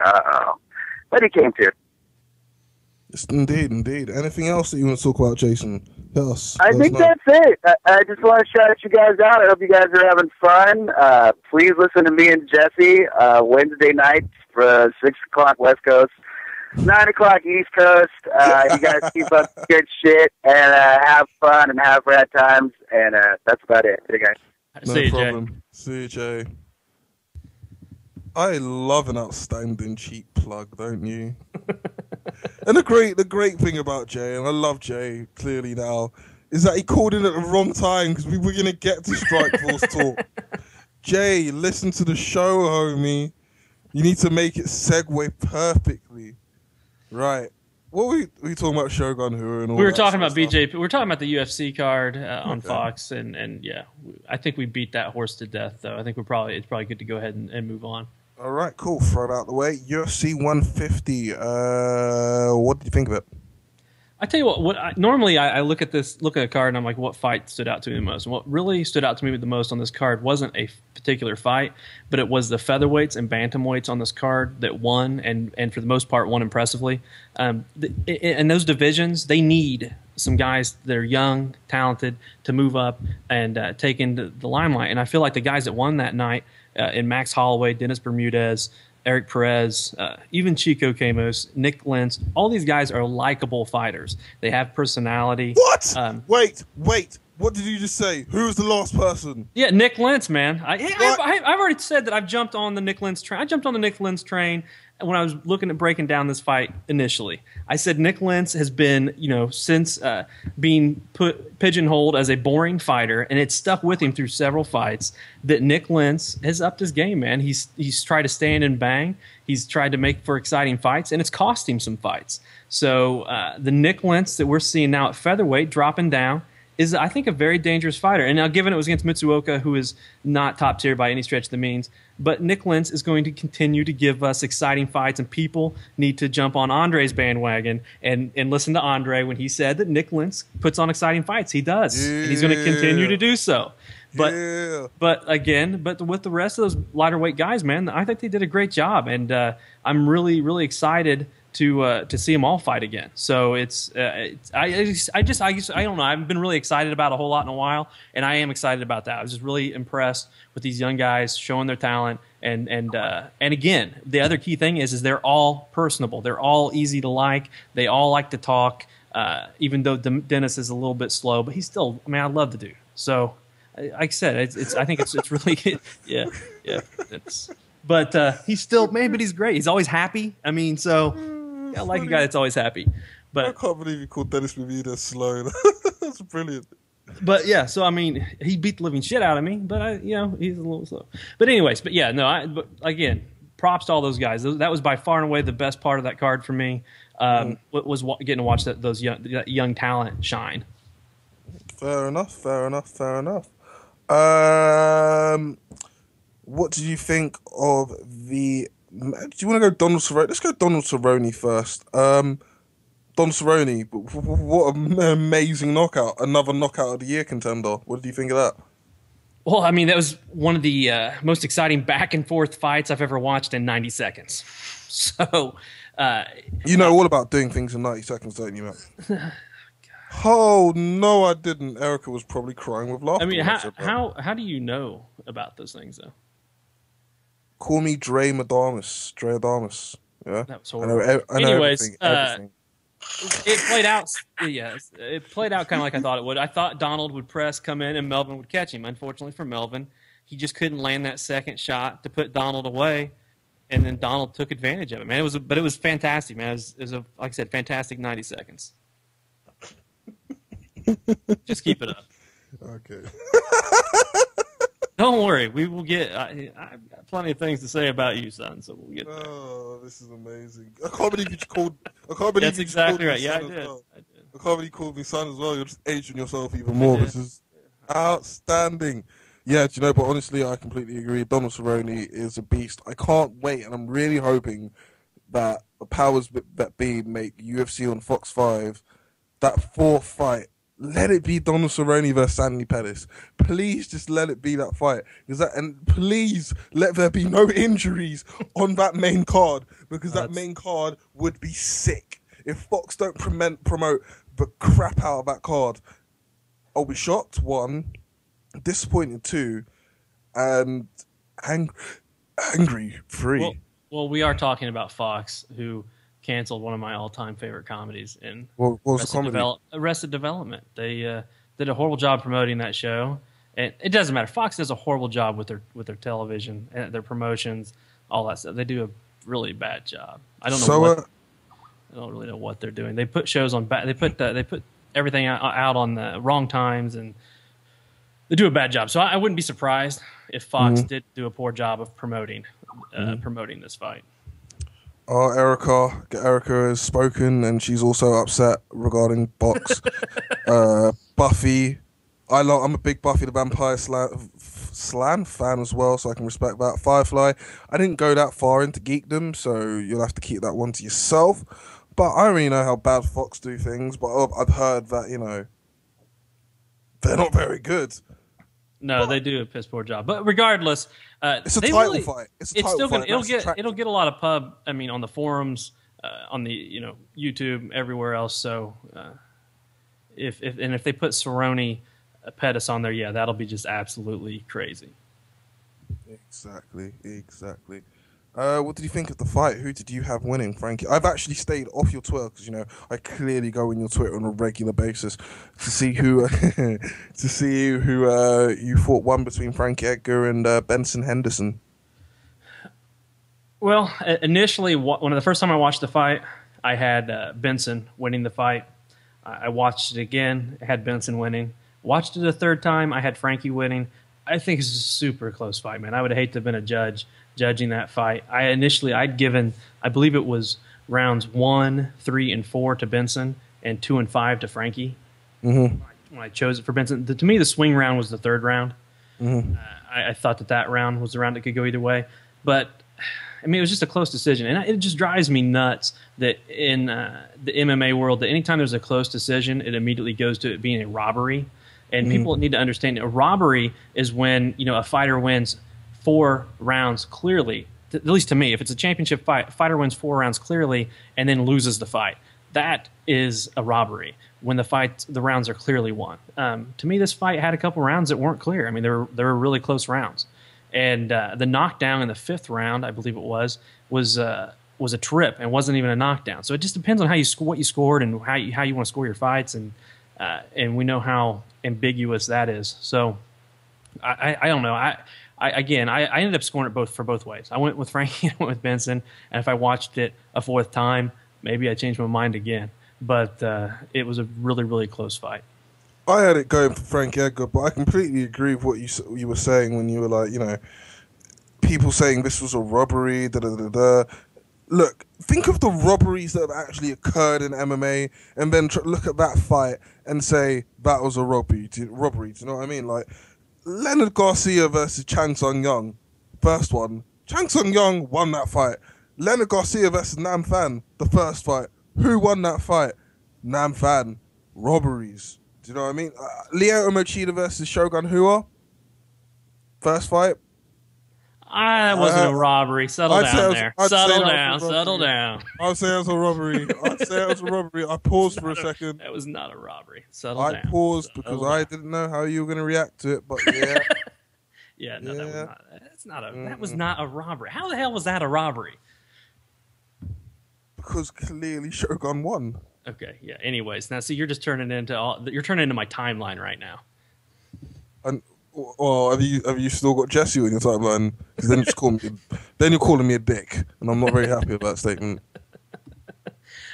F: but he came to.
C: Yes, indeed. Anything else that you want to talk about, Jason? Tell us.
F: I think that's it. I just want to shout you guys out. I hope you guys are having fun. Please listen to me and Jesse Wednesday nights for 6 o'clock West Coast, 9 o'clock East Coast. You guys keep up good shit and have fun and have rad times. And that's about it. See you guys.
C: No problem. See you, Jay. I love an outstanding cheap plug, don't you? And the great thing about Jay, and I love Jay clearly now, is that he called in at the wrong time because we were going to get to Strike Force talk. Jay, listen to the show, homie. You need to make it segue perfectly. Right. What were we talking about, Shogun Who and all
D: We were
C: that
D: talking about
C: sort of
D: BJP. We were talking about the UFC card on Fox, and yeah, I think we beat that horse to death. Though I think it's probably good to go ahead and move on.
C: All right, cool. Throw it out the way. UFC 150. What did you think of it?
D: I tell you what. Normally I look at a card, and I'm like, what fight stood out to me the most? And what really stood out to me the most on this card wasn't a particular fight, but it was the featherweights and bantamweights on this card that won, and for the most part won impressively. In those divisions, they need some guys that are young, talented, to move up and take into the limelight. And I feel like the guys that won that night, in Max Holloway, Dennis Bermudez, Eric Perez, even Chico Camos, Nick Lentz, all these guys are likable fighters. They have personality.
C: What? Wait. What did you just say? Who's the last person?
D: Yeah, Nick Lentz, man. I've already said that I've jumped on the Nick Lentz train. I jumped on the Nick Lentz train when I was looking at breaking down this fight initially. I said Nick Lentz has been, since being pigeonholed as a boring fighter, and it stuck with him through several fights, that Nick Lentz has upped his game, man. He's tried to stand and bang. He's tried to make for exciting fights, and it's cost him some fights. So the Nick Lentz that we're seeing now at featherweight dropping down is, I think, a very dangerous fighter. And now, given it was against Mitsuoka, who is not top tier by any stretch of the means, but Nick Lentz is going to continue to give us exciting fights, and people need to jump on Andre's bandwagon and listen to Andre when he said that Nick Lentz puts on exciting fights. He does. Yeah. And he's going to continue to do so. But with the rest of those lighter weight guys, man, I think they did a great job, and I'm really, really excited to see them all fight again. So I don't know. I haven't been really excited about a whole lot in a while, and I am excited about that. I was just really impressed with these young guys showing their talent, and again, the other key thing is they're all personable. They're all easy to like. They all like to talk. Even though Dennis is a little bit slow, but he's still. I mean, I love the dude. So, like I said, I think it's really yeah. But he's still, man, but he's great. He's always happy. I mean, so. I like a guy that's always happy. But
C: I can't believe you called Dennis Bermudez slow. That's brilliant.
D: But yeah, so I mean, he beat the living shit out of me, but he's a little slow. But anyways, but again, props to all those guys. That was by far and away the best part of that card for me. Was getting to watch that young talent shine.
C: Fair enough. What did you think of the? Do you want to go Donald Cerrone? Let's go Donald Cerrone first. Don Cerrone, what an amazing knockout. Another knockout of the year contender. What did you think of that?
D: Well, I mean, that was one of the most exciting back and forth fights I've ever watched in 90 seconds. So,
C: you know all about doing things in 90 seconds, don't you, man? Oh, no, I didn't. Erica was probably crying with laughter.
D: I mean, how do you know about those things, though?
C: Call me Dre Adamus. Yeah,
D: that was horrible.
C: I know
D: Anyways,
C: everything.
D: it played out. Yes, it played out kind of like I thought it would. I thought Donald would come in and Melvin would catch him. Unfortunately for Melvin, he just couldn't land that second shot to put Donald away, and then Donald took advantage of it. Man, it was fantastic. Man, it was like I said, fantastic 90 seconds. Just keep it up.
C: Okay.
D: Don't worry, we will get. I've got plenty of things to say about you, son. So we'll get there.
C: Oh, this is amazing! I can't believe you called. I can't believe
D: That's exactly right. Yeah, I did.
C: Well. I can't believe you called me son as well. You're just aging yourself even more. This is Outstanding. Yeah, do you know, but honestly, I completely agree. Donald Cerrone is a beast. I can't wait, and I'm really hoping that the powers that be make UFC on Fox 5, that fourth fight, let it be Donald Cerrone versus Anthony Pettis. Please just let it be that fight. And please let there be no injuries on that main card, because that main card would be sick. If Fox don't promote the crap out of that card, I'll be shocked, one, disappointed, two, and angry, three.
D: Well, we are talking about Fox, who canceled one of my all-time favorite comedies in
C: what was the comedy?
D: Arrested Development. They did a horrible job promoting that show, and it doesn't matter. Fox does a horrible job with their television and their promotions, all that stuff. They do a really bad job. I don't really know what they're doing. They put shows on they put everything out on the wrong times, and they do a bad job. So I wouldn't be surprised if Fox did do a poor job of promoting this fight.
C: Oh, Erica has spoken, and she's also upset regarding box. Buffy, I'm a big Buffy the Vampire Slayer fan as well, so I can respect that. Firefly, I didn't go that far into geekdom, so you'll have to keep that one to yourself. But I don't really know how bad Fox do things, but I've heard that, they're not very good.
D: No, they do a piss poor job. But regardless,
C: it's a title fight.
D: It'll get a lot of pub. I mean, on the forums, on the YouTube, everywhere else. So if they put Cerrone Pettis on there, yeah, that'll be just absolutely crazy.
C: Exactly. What did you think of the fight? Who did you have winning, Frankie? I've actually stayed off your Twitter because I clearly go on your Twitter on a regular basis to see who you thought won between Frankie Edgar and Benson Henderson.
D: Well, initially, when the first time I watched the fight, I had Benson winning the fight. I watched it again, I had Benson winning. Watched it a third time, I had Frankie winning. I think it's a super close fight, man. I would hate to have been a judge judging that fight. I'd given, I believe it was rounds 1, 3, and 4 to Benson, and 2 and 5 to Frankie. When I chose it for Benson, to me the swing round was the third round. I thought that round was the round that could go either way, but I mean it was just a close decision, and it just drives me nuts that in the MMA world that anytime there's a close decision, it immediately goes to it being a robbery. And people need to understand a robbery is when a fighter wins 4 rounds clearly. At least to me, if it's a championship fight, a fighter wins 4 rounds clearly and then loses the fight. That is a robbery when the rounds are clearly won. To me, this fight had a couple rounds that weren't clear. I mean, they were really close rounds. And the knockdown in the 5th round, I believe it was a trip and wasn't even a knockdown. So it just depends on how what you scored and how you want to score your fights, and we know how ambiguous that is. So I don't know. I ended up scoring it for both ways. I went with Frankie, I went with Benson, and if I watched it a 4th time, maybe I changed my mind again. But it was a really, really close fight.
C: I had it going for Frank Edgar, but I completely agree with what you were saying when you were like, people saying this was a robbery, da-da-da-da. Look, think of the robberies that have actually occurred in MMA, and then look at that fight and say that was a robbery. Do you know what I mean? Like Leonard Garcia versus Chang Sung Young, first one. Chang Sung Young won that fight. Leonard Garcia versus Nam Phan, the first fight. Who won that fight? Nam Phan. Robberies. Do you know what I mean? Lyoto Machida versus Shogun Rua, first fight.
D: That wasn't a robbery. Settle down there. Settle down.
C: I'd say it was a robbery. I paused for a second.
D: That was not a robbery. Settle down.
C: I paused because I didn't know how you were going to react to it, but yeah.
D: That was not a robbery. How the hell was that a robbery?
C: Because clearly Shogun won.
D: Okay, yeah. Anyways, now see, you're just turning into my timeline right now.
C: And have you still got Jesse on your timeline? Because then you're calling me a dick, and I'm not very happy with that statement.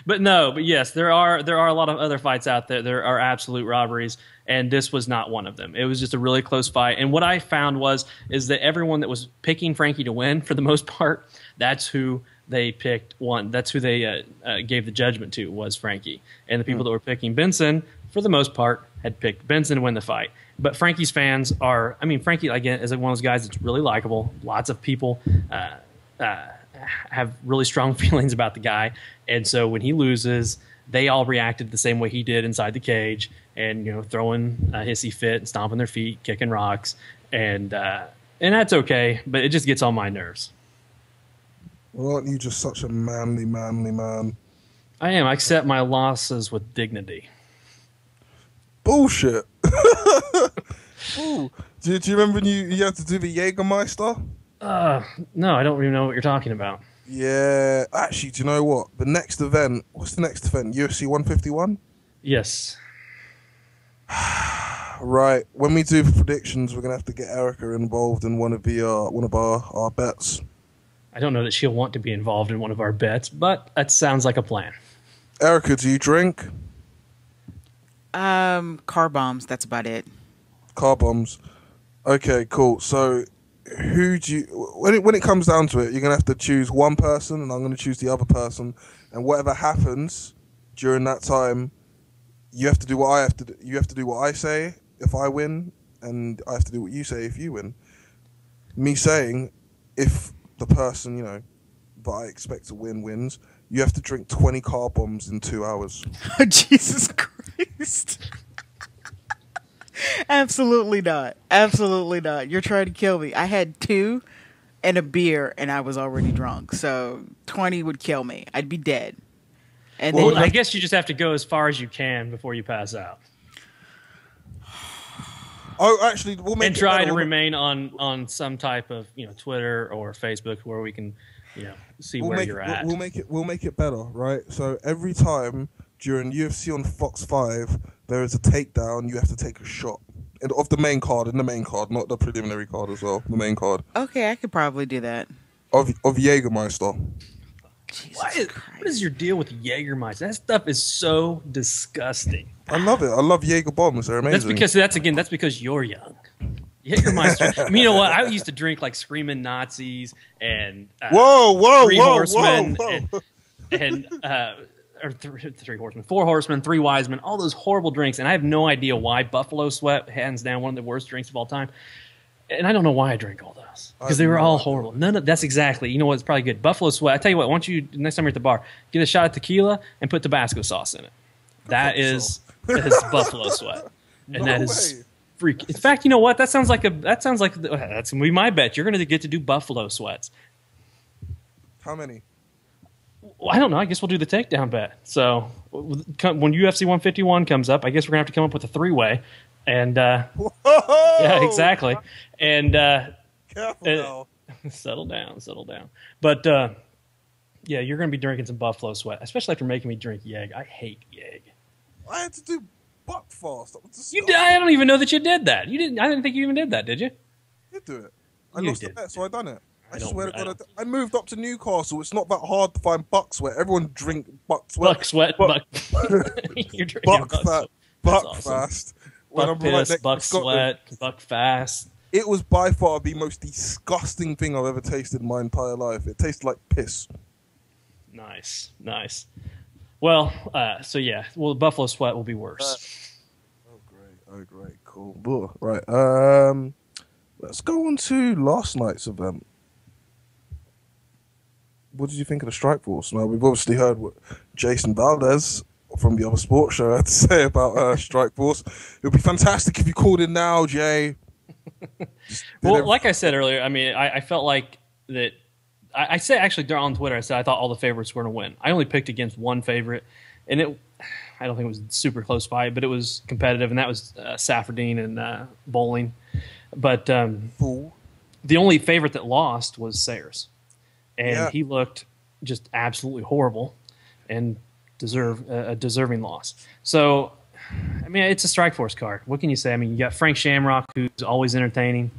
D: But yes, there are a lot of other fights out there. There are absolute robberies, and this was not one of them. It was just a really close fight. And what I found is that everyone that was picking Frankie to win, for the most part, that's who they picked. That's who they gave the judgment to, was Frankie. And the people that were picking Benson, for the most part, had picked Benson to win the fight. But Frankie's fans are, I mean, Frankie, again, is one of those guys that's really likable. Lots of people have really strong feelings about the guy. And so when he loses, they all reacted the same way he did inside the cage and, throwing a hissy fit and stomping their feet, kicking rocks. And that's okay, but it just gets on my nerves.
C: Well, aren't you just such a manly man?
D: I am. I accept my losses with dignity.
C: Bullshit. Ooh. Do you remember when you had to do the Jägermeister?
D: No, I don't even know what you're talking about.
C: Yeah. Actually, do you know what? The next event, what's the next event? UFC 151?
D: Yes.
C: Right. When we do predictions, we're going to have to get Erica involved in one of our bets.
D: I don't know that she'll want to be involved in one of our bets, but that sounds like a plan.
C: Erica, do you drink?
E: Car bombs. That's about it.
C: Car bombs. Okay, cool. So, who do you? When it comes down to it, you're gonna have to choose one person, and I'm gonna choose the other person. And whatever happens during that time, you have to do what I have to do. You have to do what I say if I win, and I have to do what you say if you win. Me saying, if the person that I expect to win wins, you have to drink 20 car bombs in 2 hours.
E: Jesus Christ. Absolutely not. Absolutely not. You're trying to kill me. I had 2 and a beer and I was already drunk. So 20 would kill me. I'd be dead. And
D: Well,
E: then
D: I guess you just have to go as far as you can before you pass out.
C: Oh, actually, we'll make
D: and
C: it
D: try
C: better.
D: to remain on some type of Twitter or Facebook where we can see where you're at.
C: We'll make it better, right? So every time during UFC on Fox 5, there is a takedown. You have to take a shot of the main card, not the preliminary card as well. The main card
E: okay, I could probably do that.
C: of Jägermeister.
E: Jesus
D: What is your deal with Jägermeister? That stuff is so disgusting.
C: I love it. I love Jaeger bombs. They're amazing.
D: That's because you're young. Jägermeister. I mean, you know what? I used to drink like Screaming Nazis and Three Horsemen Three Horsemen, Four Horsemen, Three Wise Men, all those horrible drinks, and I have no idea why. Buffalo Sweat, hands down, one of the worst drinks of all time. And I don't know why I drank all those because they were all horrible. That's exactly. You know what? It's probably good. Buffalo Sweat. I tell you what. Why don't you next time you're at the bar, get a shot of tequila and put Tabasco sauce in it. That is Buffalo Sweat, and that is freak. In fact, you know what? That's gonna be my bet. You're gonna get to do Buffalo Sweats.
C: How many?
D: Well, I don't know. I guess we'll do the takedown bet. So when UFC 151 comes up, I guess we're gonna have to come up with a 3-way. And yeah, exactly. And
C: careful now.
D: settle down. But yeah, you're going to be drinking some Buffalo Sweat, especially after making me drink Yeg. I hate Yeg.
C: I had to do Buckfast.
D: I don't even know that you did that. You didn't. I didn't think you even did that. Did you?
C: You do it. I lost the bet, so I done it.
D: I
C: swear to God, I moved up to Newcastle. It's not that hard to find Buck Sweat. Everyone drink Buck Sweat.
D: You're drinking
C: Buckfast.
D: Awesome. Buck Piss, Buck Sweat, Buck Fast.
C: It was by far the most disgusting thing I've ever tasted in my entire life. It tasted like piss.
D: Nice. Well, so yeah, Buffalo Sweat will be worse.
C: Oh great, cool. Ugh. Right, let's go on to last night's event. What did you think of the Strike Force? Now, we've obviously heard what Jason Valdez from the other sports show had to say about Strike Force. It would be fantastic if you called in now, Jay.
D: Well, like I said earlier, I mean, I felt like that. I said actually on Twitter, I said I thought all the favorites were going to win. I only picked against one favorite, and I don't think it was a super close fight, but it was competitive, and that was Safardine and Bowling. But the only favorite that lost was Sayers, and he looked just absolutely horrible and a deserving loss. So, I mean, it's a Strikeforce card. What can you say? I mean, you got Frank Shamrock, who's always entertaining,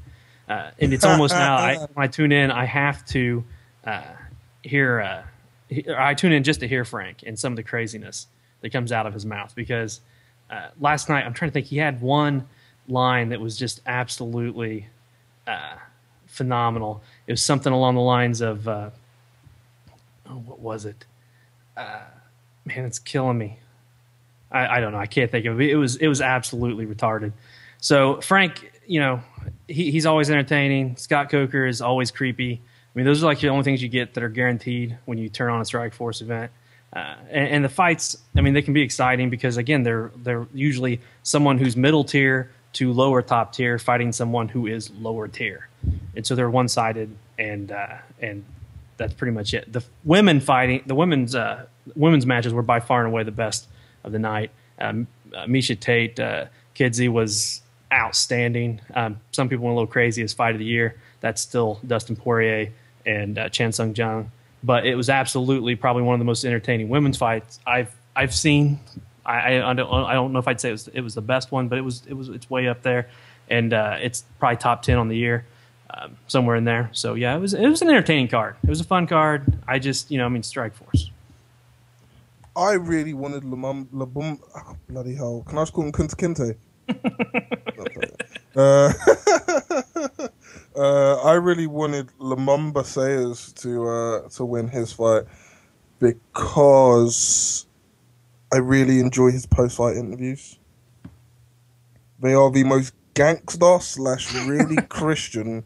D: and it's almost now. When I tune in, I have to hear. I tune in just to hear Frank and some of the craziness that comes out of his mouth. Because last night, I'm trying to think, he had one line that was just absolutely phenomenal. It was something along the lines of, what was it? Man, it's killing me. I don't know. I can't think of it. It was absolutely retarded. So Frank, he's always entertaining. Scott Coker is always creepy. I mean, those are like the only things you get that are guaranteed when you turn on a Strikeforce event. And the fights, I mean, they can be exciting because, again, they're usually someone who's middle tier to lower top tier fighting someone who is lower tier. And so they're one-sided, and that's pretty much it. The women's matches were by far and away the best of the night. Misha Tate, Kidsey was outstanding. Some people went a little crazy as fight of the year. That's still Dustin Poirier and Chan Sung Jung. But it was absolutely probably one of the most entertaining women's fights I've seen. I don't know if I'd say it was the best one, but it's way up there, and it's probably top 10 on the year, somewhere in there. So yeah, it was an entertaining card. It was a fun card. I just Strikeforce.
C: I really wanted bloody hell. Can I just call him Kunta Kinte? I really wanted Lumumba Sayers to win his fight because I really enjoy his post-fight interviews. They are the most gangster / really Christian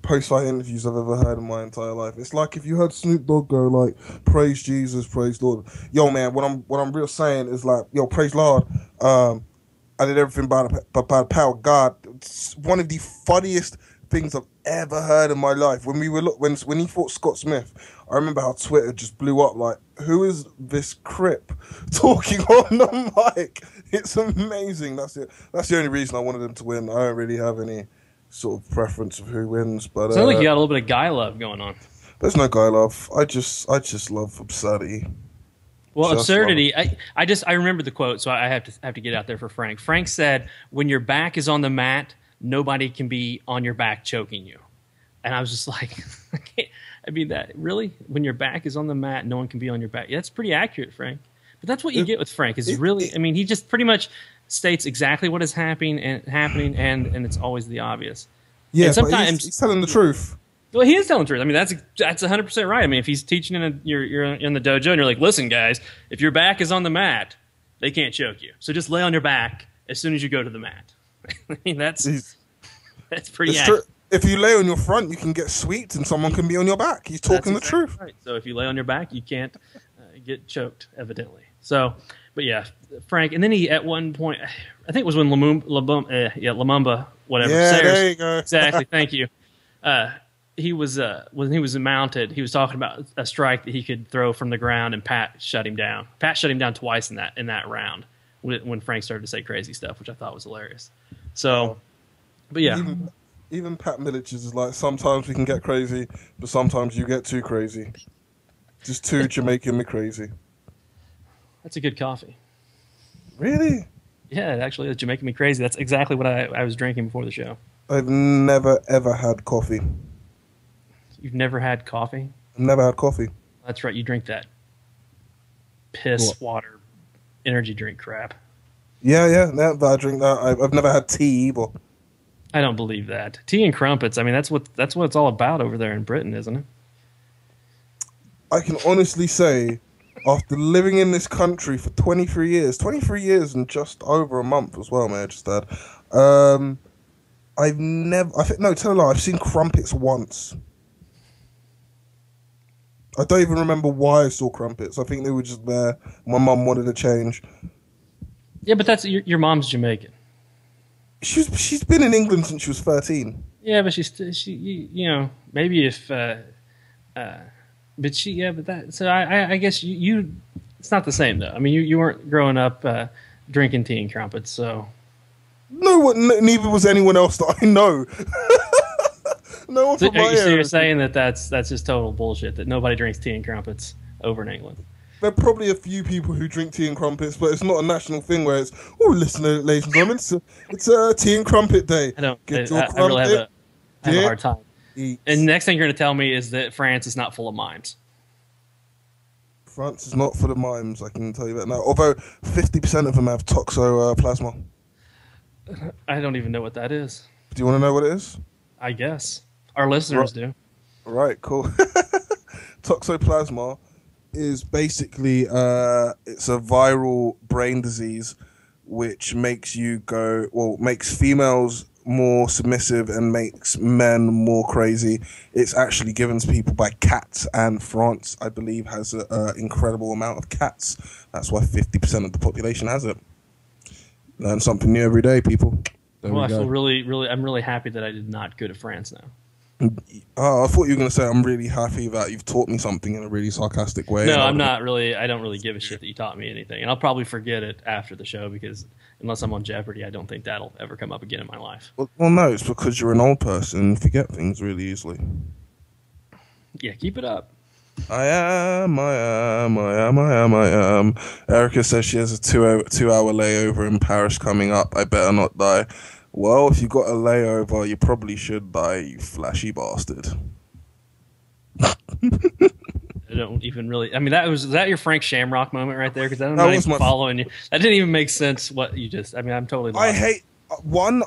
C: post-fight interviews I've ever heard in my entire life. It's like if you heard Snoop Dogg go like, "Praise Jesus, praise Lord." Yo, man, what I'm real saying is like, yo, praise Lord. I did everything by the power of God. It's one of the funniest things I've ever heard in my life. When he fought Scott Smith, I remember how Twitter just blew up like, who is this crip talking on the mic? It's amazing. That's it. That's the only reason I wanted him to win. I don't really have any sort of preference of who wins. But
D: sounds like you got a little bit of guy love going on.
C: There's no guy love. I just love absurdity.
D: Well, absurdity. I remember the quote, so I have to get out there for Frank. Frank said, "When your back is on the mat, nobody can be on your back choking you." And I was just like, that really? When your back is on the mat, no one can be on your back. Yeah, that's pretty accurate, Frank. But that's what you get with Frank. He just pretty much states exactly what is happening, and it's always the obvious.
C: Yeah,
D: and
C: sometimes but he's telling the truth.
D: Well, he is telling the truth. I mean, that's 100% right. I mean, if he's teaching you're in the dojo and you're like, "Listen, guys, if your back is on the mat, they can't choke you. So just lay on your back as soon as you go to the mat." I mean, that's pretty accurate.
C: If you lay on your front, you can get sweeped and someone can be on your back. He's talking the truth.
D: Right. So if you lay on your back, you can't get choked, evidently. So, but yeah, Frank. And then he, at one point, I think it was when Lumumba, whatever.
C: Yeah,
D: Sayers,
C: there you go.
D: Exactly. Thank you. He was when he was mounted, he was talking about a strike that he could throw from the ground, and Pat shut him down. Pat shut him down twice in that round when Frank started to say crazy stuff, which I thought was hilarious. So, but yeah,
C: even Pat Milich is like, sometimes we can get crazy, but sometimes you get too crazy. Just too Jamaican me crazy.
D: That's a good coffee.
C: Really?
D: Yeah, it actually is Jamaican me crazy. That's exactly what I was drinking before the show.
C: I've never ever had coffee.
D: You've never had coffee?
C: I've never had coffee.
D: That's right. You drink that water energy drink crap.
C: Yeah. I drink that. I've never had tea either.
D: I don't believe that. Tea and crumpets. I mean, that's what it's all about over there in Britain, isn't it?
C: I can honestly say, after living in this country for 23 years and just over a month as well, may I just add, I've seen crumpets once. I don't even remember why I saw crumpets. I think they were just there. My mum wanted a change.
D: Yeah, but that's your mom's Jamaican.
C: She's been in England since she was 13.
D: Yeah, but maybe if but that. So I guess you it's not the same though. I mean, you weren't growing up drinking tea and crumpets, so.
C: No, neither was anyone else that I know. No one. So
D: you're saying that's just total bullshit, that nobody drinks tea and crumpets over in England?
C: There are probably a few people who drink tea and crumpets, but it's not a national thing where it's, oh, listen, ladies and gentlemen, it's a tea and crumpet day.
D: I really have a hard time. And the next thing you're going to tell me is that France is not full of mimes.
C: France is not full of mimes, I can tell you that now. Although 50% of them have toxoplasma.
D: I don't even know what that is.
C: Do you want to know what it is?
D: I guess. Our listeners do.
C: Right, cool. Toxoplasma is basically it's a viral brain disease which makes makes females more submissive and makes men more crazy. It's actually given to people by cats, and France, I believe, has an incredible amount of cats. That's why 50% of the population has it. Learn something new every day, people.
D: Well, I feel I'm really happy that I did not go to France now.
C: Oh, I thought you were going to say I'm really happy that you've taught me something in a really sarcastic way.
D: No, I'm not really. I don't really give a shit that you taught me anything, and I'll probably forget it after the show because unless I'm on Jeopardy, I don't think that'll ever come up again in my life.
C: Well, no, it's because you're an old person and you forget things really easily.
D: Yeah, keep it up.
C: I am. Erica says she has a two-hour layover in Paris coming up. I better not die. Well, if you got a layover, you probably should die, you flashy bastard.
D: I don't even really. I mean, was that your Frank Shamrock moment right there? Because I'm not even following you. That didn't even make sense. What you just. I mean, I'm totally. Lost.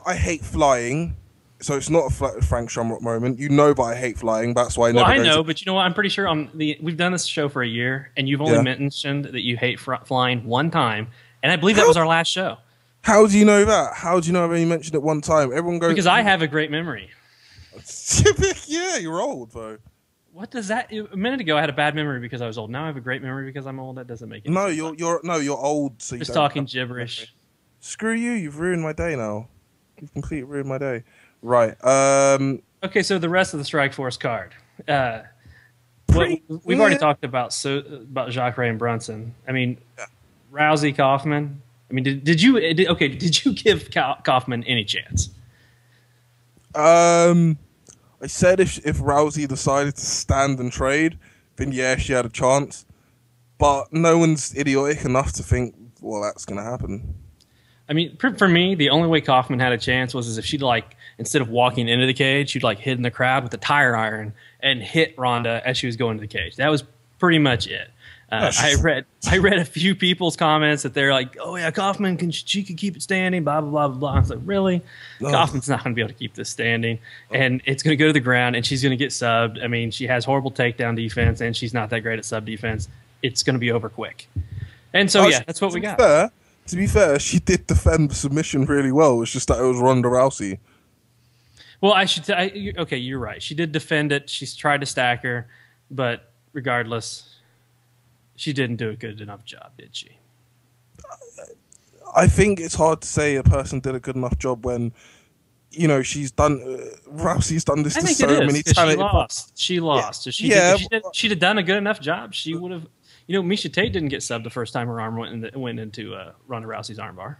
C: I hate flying. So it's not a Frank Shamrock moment. You know, but I hate flying. That's why I never.
D: Well, I know, but you know what? I'm pretty sure we've done this show for a year, and you've only mentioned that you hate flying one time, and I believe that was our last show.
C: How do you know that? How do you know I've only mentioned it one time? Everyone goes...
D: Because I have a great memory.
C: Yeah, you're old, though.
D: What does that... A minute ago, I had a bad memory because I was old. Now I have a great memory because I'm old. That doesn't make any sense.
C: You're old. So
D: just talking gibberish.
C: Screw you. You've ruined my day now. You've completely ruined my day. Right.
D: Okay, so the rest of the Strike Force card. We've already talked about Jacare and Brunson. I mean, Rousey, Kaufman... I mean, did you give Kaufman any chance?
C: I said if Rousey decided to stand and trade, then yeah, she had a chance. But no one's idiotic enough to think, well, that's going to happen.
D: I mean, for me, the only way Kaufman had a chance was if she'd instead of walking into the cage, she'd hid in the crowd with a tire iron and hit Ronda as she was going to the cage. That was pretty much it. I read a few people's comments that they're like, "Oh yeah, Kaufman she could keep it standing." Blah blah blah blah blah. I was like, really? No. Kaufman's not going to be able to keep this standing, and it's going to go to the ground, and she's going to get subbed. I mean, she has horrible takedown defense, and she's not that great at sub defense. It's going to be over quick, and so that's what we got.
C: To be fair, she did defend the submission really well. It's just that it was Ronda Rousey.
D: Well, okay, you're right. She did defend it. She's tried to stack her, but regardless. She didn't do a good enough job, did she?
C: I think it's hard to say a person did a good enough job when, she's done. Rousey's done this to so many talented.
D: She lost. Yeah. If she'd have done a good enough job, she would have. Miesha Tate didn't get subbed the first time her arm went into Ronda Rousey's armbar.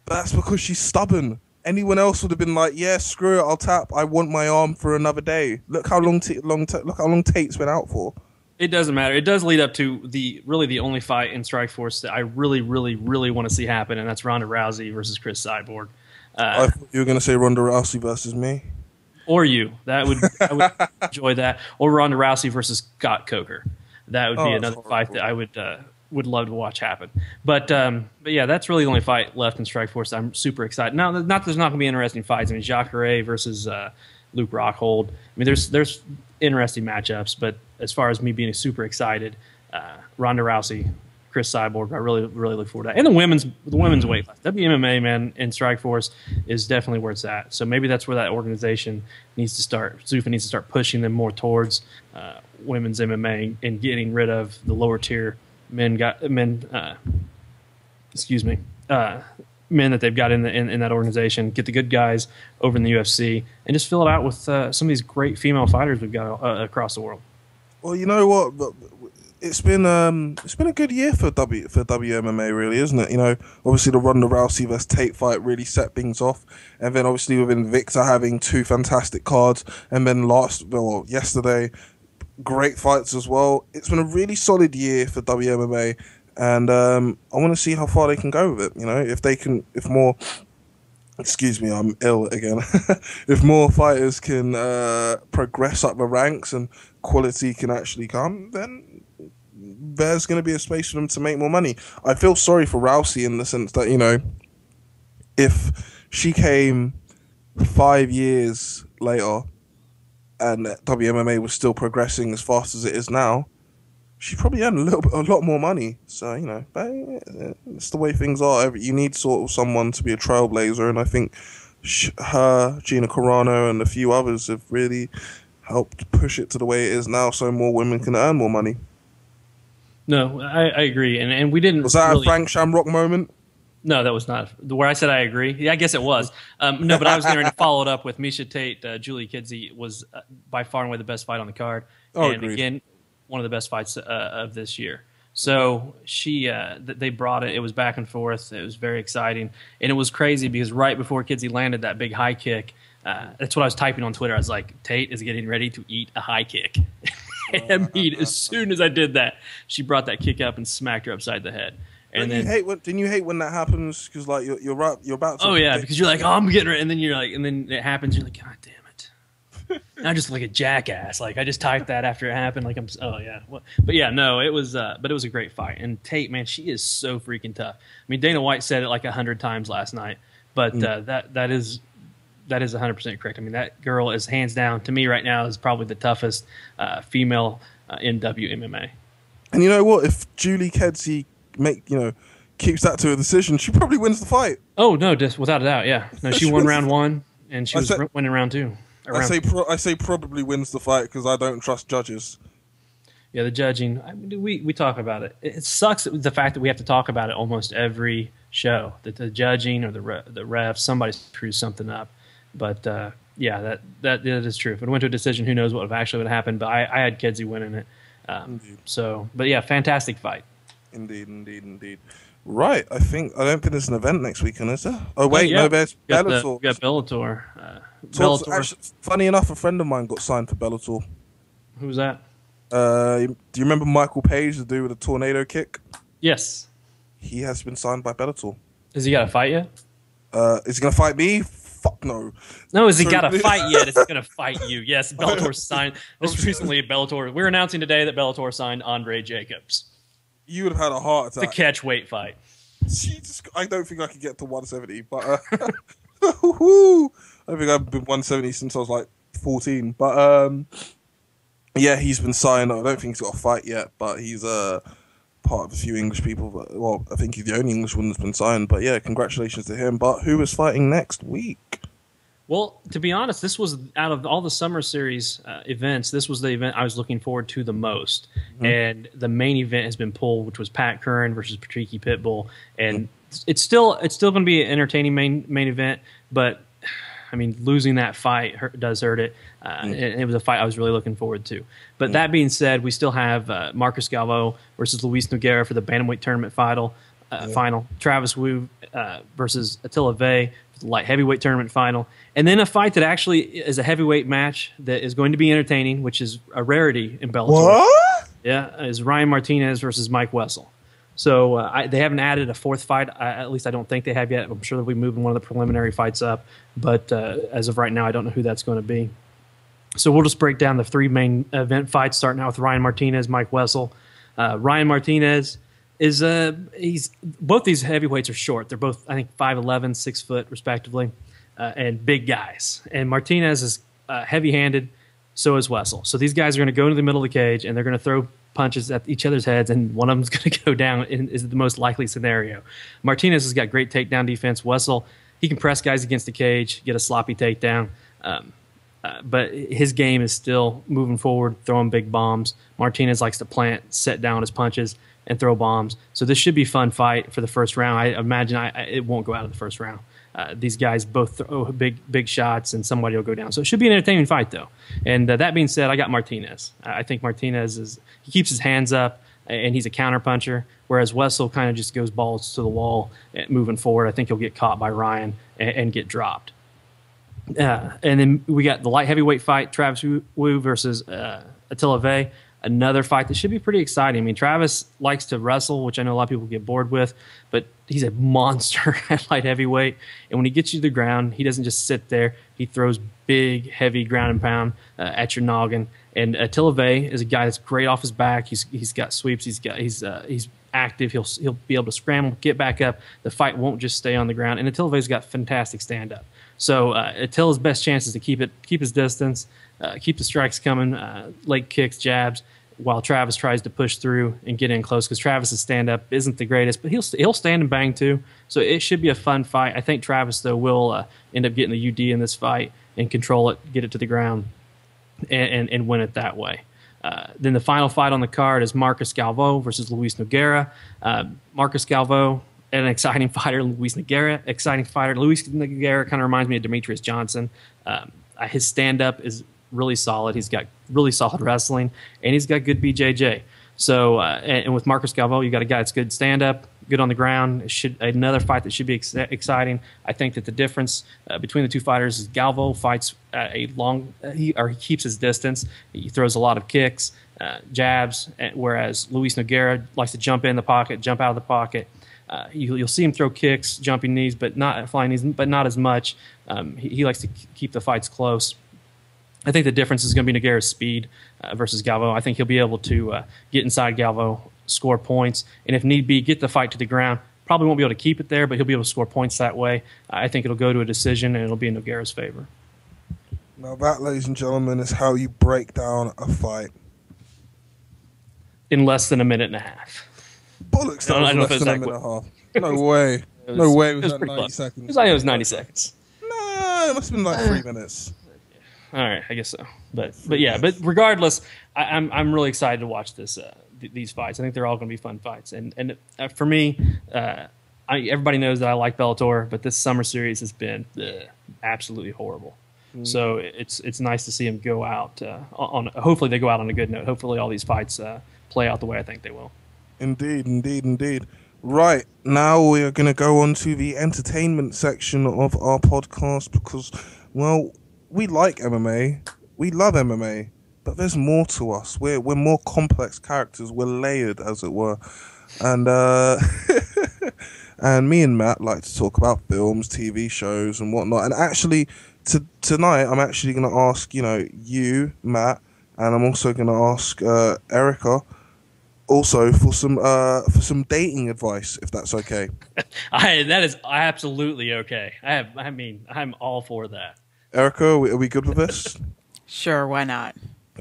C: That's because she's stubborn. Anyone else would have been like, "Yeah, screw it, I'll tap. I want my arm for another day." Look how long Tate's been out for.
D: It doesn't matter. It does lead up to the only fight in Strikeforce that I really, really, really want to see happen, and that's Ronda Rousey versus Chris Cyborg.
C: I thought you were going to say Ronda Rousey versus me.
D: Or you. I would enjoy that. Or Ronda Rousey versus Scott Coker. That would be another fight that I would love to watch happen. But yeah, that's really the only fight left in Strikeforce. I'm super excited. Now, there's not going to be interesting fights. I mean, Jacare versus Luke Rockhold. I mean, there's interesting matchups, but as far as me being super excited, Ronda Rousey, Chris Cyborg, I really, really look forward to that. And the women's weight class, WMMA, man, in Strikeforce is definitely where it's at. So maybe that's where that organization needs to start. Zuffa needs to start pushing them more towards women's MMA and getting rid of the lower tier men that they've got in that organization. Get the good guys over in the UFC and just fill it out with some of these great female fighters we've got across the world.
C: Well, you know what? It's been a good year for WMMA, really, isn't it? Obviously the Ronda Rousey versus Tate fight really set things off, and then obviously with Invicta having two fantastic cards, and then yesterday, great fights as well. It's been a really solid year for WMMA, and I want to see how far they can go with it. Excuse me, I'm ill again. If more fighters can progress up the ranks and quality can actually come, then there's going to be a space for them to make more money. I feel sorry for Rousey in the sense that, if she came 5 years later and WMMA was still progressing as fast as it is now, she probably earned a lot more money. So, you know, but it's the way things are. You need sort of someone to be a trailblazer, and I think her, Gina Carano, and a few others have really helped push it to the way it is now, so more women can earn more money.
D: No, I agree, and we didn't.
C: Was that a Frank Shamrock moment?
D: No, that was not. Where I said I agree. Yeah, I guess it was. No, but I was going to follow it up with Misha Tate. Julie Kidsey was by far and away the best fight on the card.
C: Oh,
D: and
C: agreed.
D: Again, one of the best fights of this year. So they brought it. It was back and forth. It was very exciting. And it was crazy because right before Kidsey landed that big high kick, that's what I was typing on Twitter. I was like, Tate is getting ready to eat a high kick. And I mean, as soon as I did that, she brought that kick up and smacked her upside the head. And then,
C: didn't you hate when that happens? Because like you're about to.
D: Oh yeah, because you're like, oh, I'm getting ready, and then you're like, and then it happens. You're like, God damn it! And I'm just like a jackass. Like I just typed that after it happened. Like oh yeah. But yeah, no, it was. But it was a great fight. And Tate, man, she is so freaking tough. I mean, Dana White said it like 100 times last night. But that is 100% correct. I mean, that girl is hands down to me right now is probably the toughest female in WMMA.
C: And you know what? If Julie Kedzie keeps that to a decision, she probably wins the fight.
D: Oh no, just without a doubt, yeah. No, she won round 1, and she was winning round 2.
C: I say probably wins the fight because I don't trust judges.
D: Yeah, the judging. I mean, we talk about it. It sucks the fact that we have to talk about it almost every show. That the judging or the refs, somebody screws something up. But yeah, that is true. If it went to a decision, who knows what actually would happen. But I had Kedzie winning it. But yeah, fantastic fight.
C: Indeed. Right, I don't think there's an event next weekend, is there? Oh wait, no, there's Bellator.
D: We got Bellator.
C: Actually, funny enough, a friend of mine got signed for Bellator.
D: Who's that?
C: Do you remember Michael Page, the dude with the tornado kick?
D: Yes.
C: He has been signed by Bellator.
D: Has he got a fight yet?
C: Is he gonna fight me? Fuck no.
D: No, has he got a fight yet? Is he going to fight you? Yes, Bellator signed. Just recently, Bellator. We're announcing today that Bellator signed Andre Jacobs.
C: You would have had a heart attack.
D: The catch weight fight.
C: I don't think I could get to 170, but I don't think I've been 170 since I was like 14. But yeah, he's been signed. I don't think he's got a fight yet, but he's part of a few English people. Well, I think he's the only Englishman that's been signed. But yeah, congratulations to him. But who is fighting next week?
D: Well, to be honest, this was out of all the Summer Series events, this was the event I was looking forward to the most. Mm-hmm. And the main event has been pulled, which was Pat Curran versus Patricky Pitbull. And it's still going to be an entertaining main event, but I mean, losing that fight does hurt it. It was a fight I was really looking forward to. But that being said, we still have Marcus Galvo versus Luis Nogueira for the Bantamweight tournament final. Travis Wu versus Attila Vey for the light heavyweight tournament final. And then a fight that actually is a heavyweight match that is going to be entertaining, which is a rarity in Bellator.
C: What?
D: Yeah, is Ryan Martinez versus Mike Wessel. So they haven't added a fourth fight. At least I don't think they have yet. I'm sure they'll be moving one of the preliminary fights up. But as of right now, I don't know who that's going to be. So we'll just break down the 3 main event fights, starting out with Ryan Martinez, Mike Wessel. Ryan Martinez is both these heavyweights are short. They're both, I think, 5'11", 6 foot, respectively, and big guys. And Martinez is heavy-handed. So is Wessel. So these guys are going to go into the middle of the cage, and they're going to throw punches at each other's heads, and one of them's going to go down is the most likely scenario. Martinez has got great takedown defense. Wessel, he can press guys against the cage, get a sloppy takedown. But his game is still moving forward, throwing big bombs. Martinez likes to plant, set down his punches, and throw bombs. So this should be a fun fight for the first round. I imagine it won't go out of the first round. These guys both throw big shots, and somebody will go down. So it should be an entertaining fight, though. And that being said, I got Martinez. I think Martinez he keeps his hands up, and he's a counterpuncher, whereas Wessel kind of just goes balls to the wall moving forward. I think he'll get caught by Ryan and get dropped. And then we got the light heavyweight fight, Travis Wu versus Attila Vey. Another fight that should be pretty exciting. I mean, Travis likes to wrestle, which I know a lot of people get bored with, but he's a monster at light heavyweight. And when he gets you to the ground, he doesn't just sit there. He throws big, heavy ground and pound at your noggin. And Attila Vey is a guy that's great off his back. He's got sweeps. He's active. He'll be able to scramble, get back up. The fight won't just stay on the ground. And Attila Vey's got fantastic stand up. So Attila's best chance is to keep his distance, keep the strikes coming, leg kicks, jabs, while Travis tries to push through and get in close, because Travis's stand-up isn't the greatest, but he'll stand and bang too. So it should be a fun fight. I think Travis, though, will end up getting the UD in this fight and control it, get it to the ground, and win it that way. Then the final fight on the card is Marcus Galvão versus Luis Nogueira. Marcus Galvão, an exciting fighter. Luis Nogueira, exciting fighter. Luis Nogueira kind of reminds me of Demetrius Johnson. His stand-up is really solid. He's got really solid wrestling, and he's got good BJJ. So, and with Marcus Galvão, you got a guy that's good stand-up, good on the ground. Another fight that should be exciting. I think that the difference between the two fighters is Galvão fights he keeps his distance. He throws a lot of kicks, jabs, whereas Luis Nogueira likes to jump in the pocket, jump out of the pocket. You'll see him throw kicks, jumping knees, but not flying knees, but not as much. He likes to keep the fights close. I think the difference is going to be Nogueira's speed versus Galvão. I think he'll be able to get inside Galvão, score points, and if need be, get the fight to the ground. Probably won't be able to keep it there, but he'll be able to score points that way. I think it'll go to a decision, and it'll be in Nogueira's favor.
C: Now that, ladies and gentlemen, is how you break down a fight.
D: In less than a minute and a half.
C: Bollocks, that was less than a minute and a half. No way. No way was that 90 seconds.
D: I know it was 90 seconds.
C: No, it must have been like 3 minutes.
D: All right, I guess so. But regardless, I'm really excited to watch these fights. I think they're all going to be fun fights. And for me, everybody knows that I like Bellator, but this summer series has been absolutely horrible. So it's nice to see them go out on. Hopefully, they go out on a good note. Hopefully, all these fights play out the way I think they will.
C: Indeed. Right, now we are going to go on to the entertainment section of our podcast because, well, we like MMA, we love MMA, but there's more to us. We're more complex characters. We're layered, as it were. And and me and Matt like to talk about films, TV shows, and whatnot. And actually, tonight, I'm actually going to ask, you, Matt, and I'm also going to ask Erica, also for some dating advice, if that's okay.
D: That is absolutely okay. I'm all for that.
C: Erica, are we good with this?
E: Sure, why not?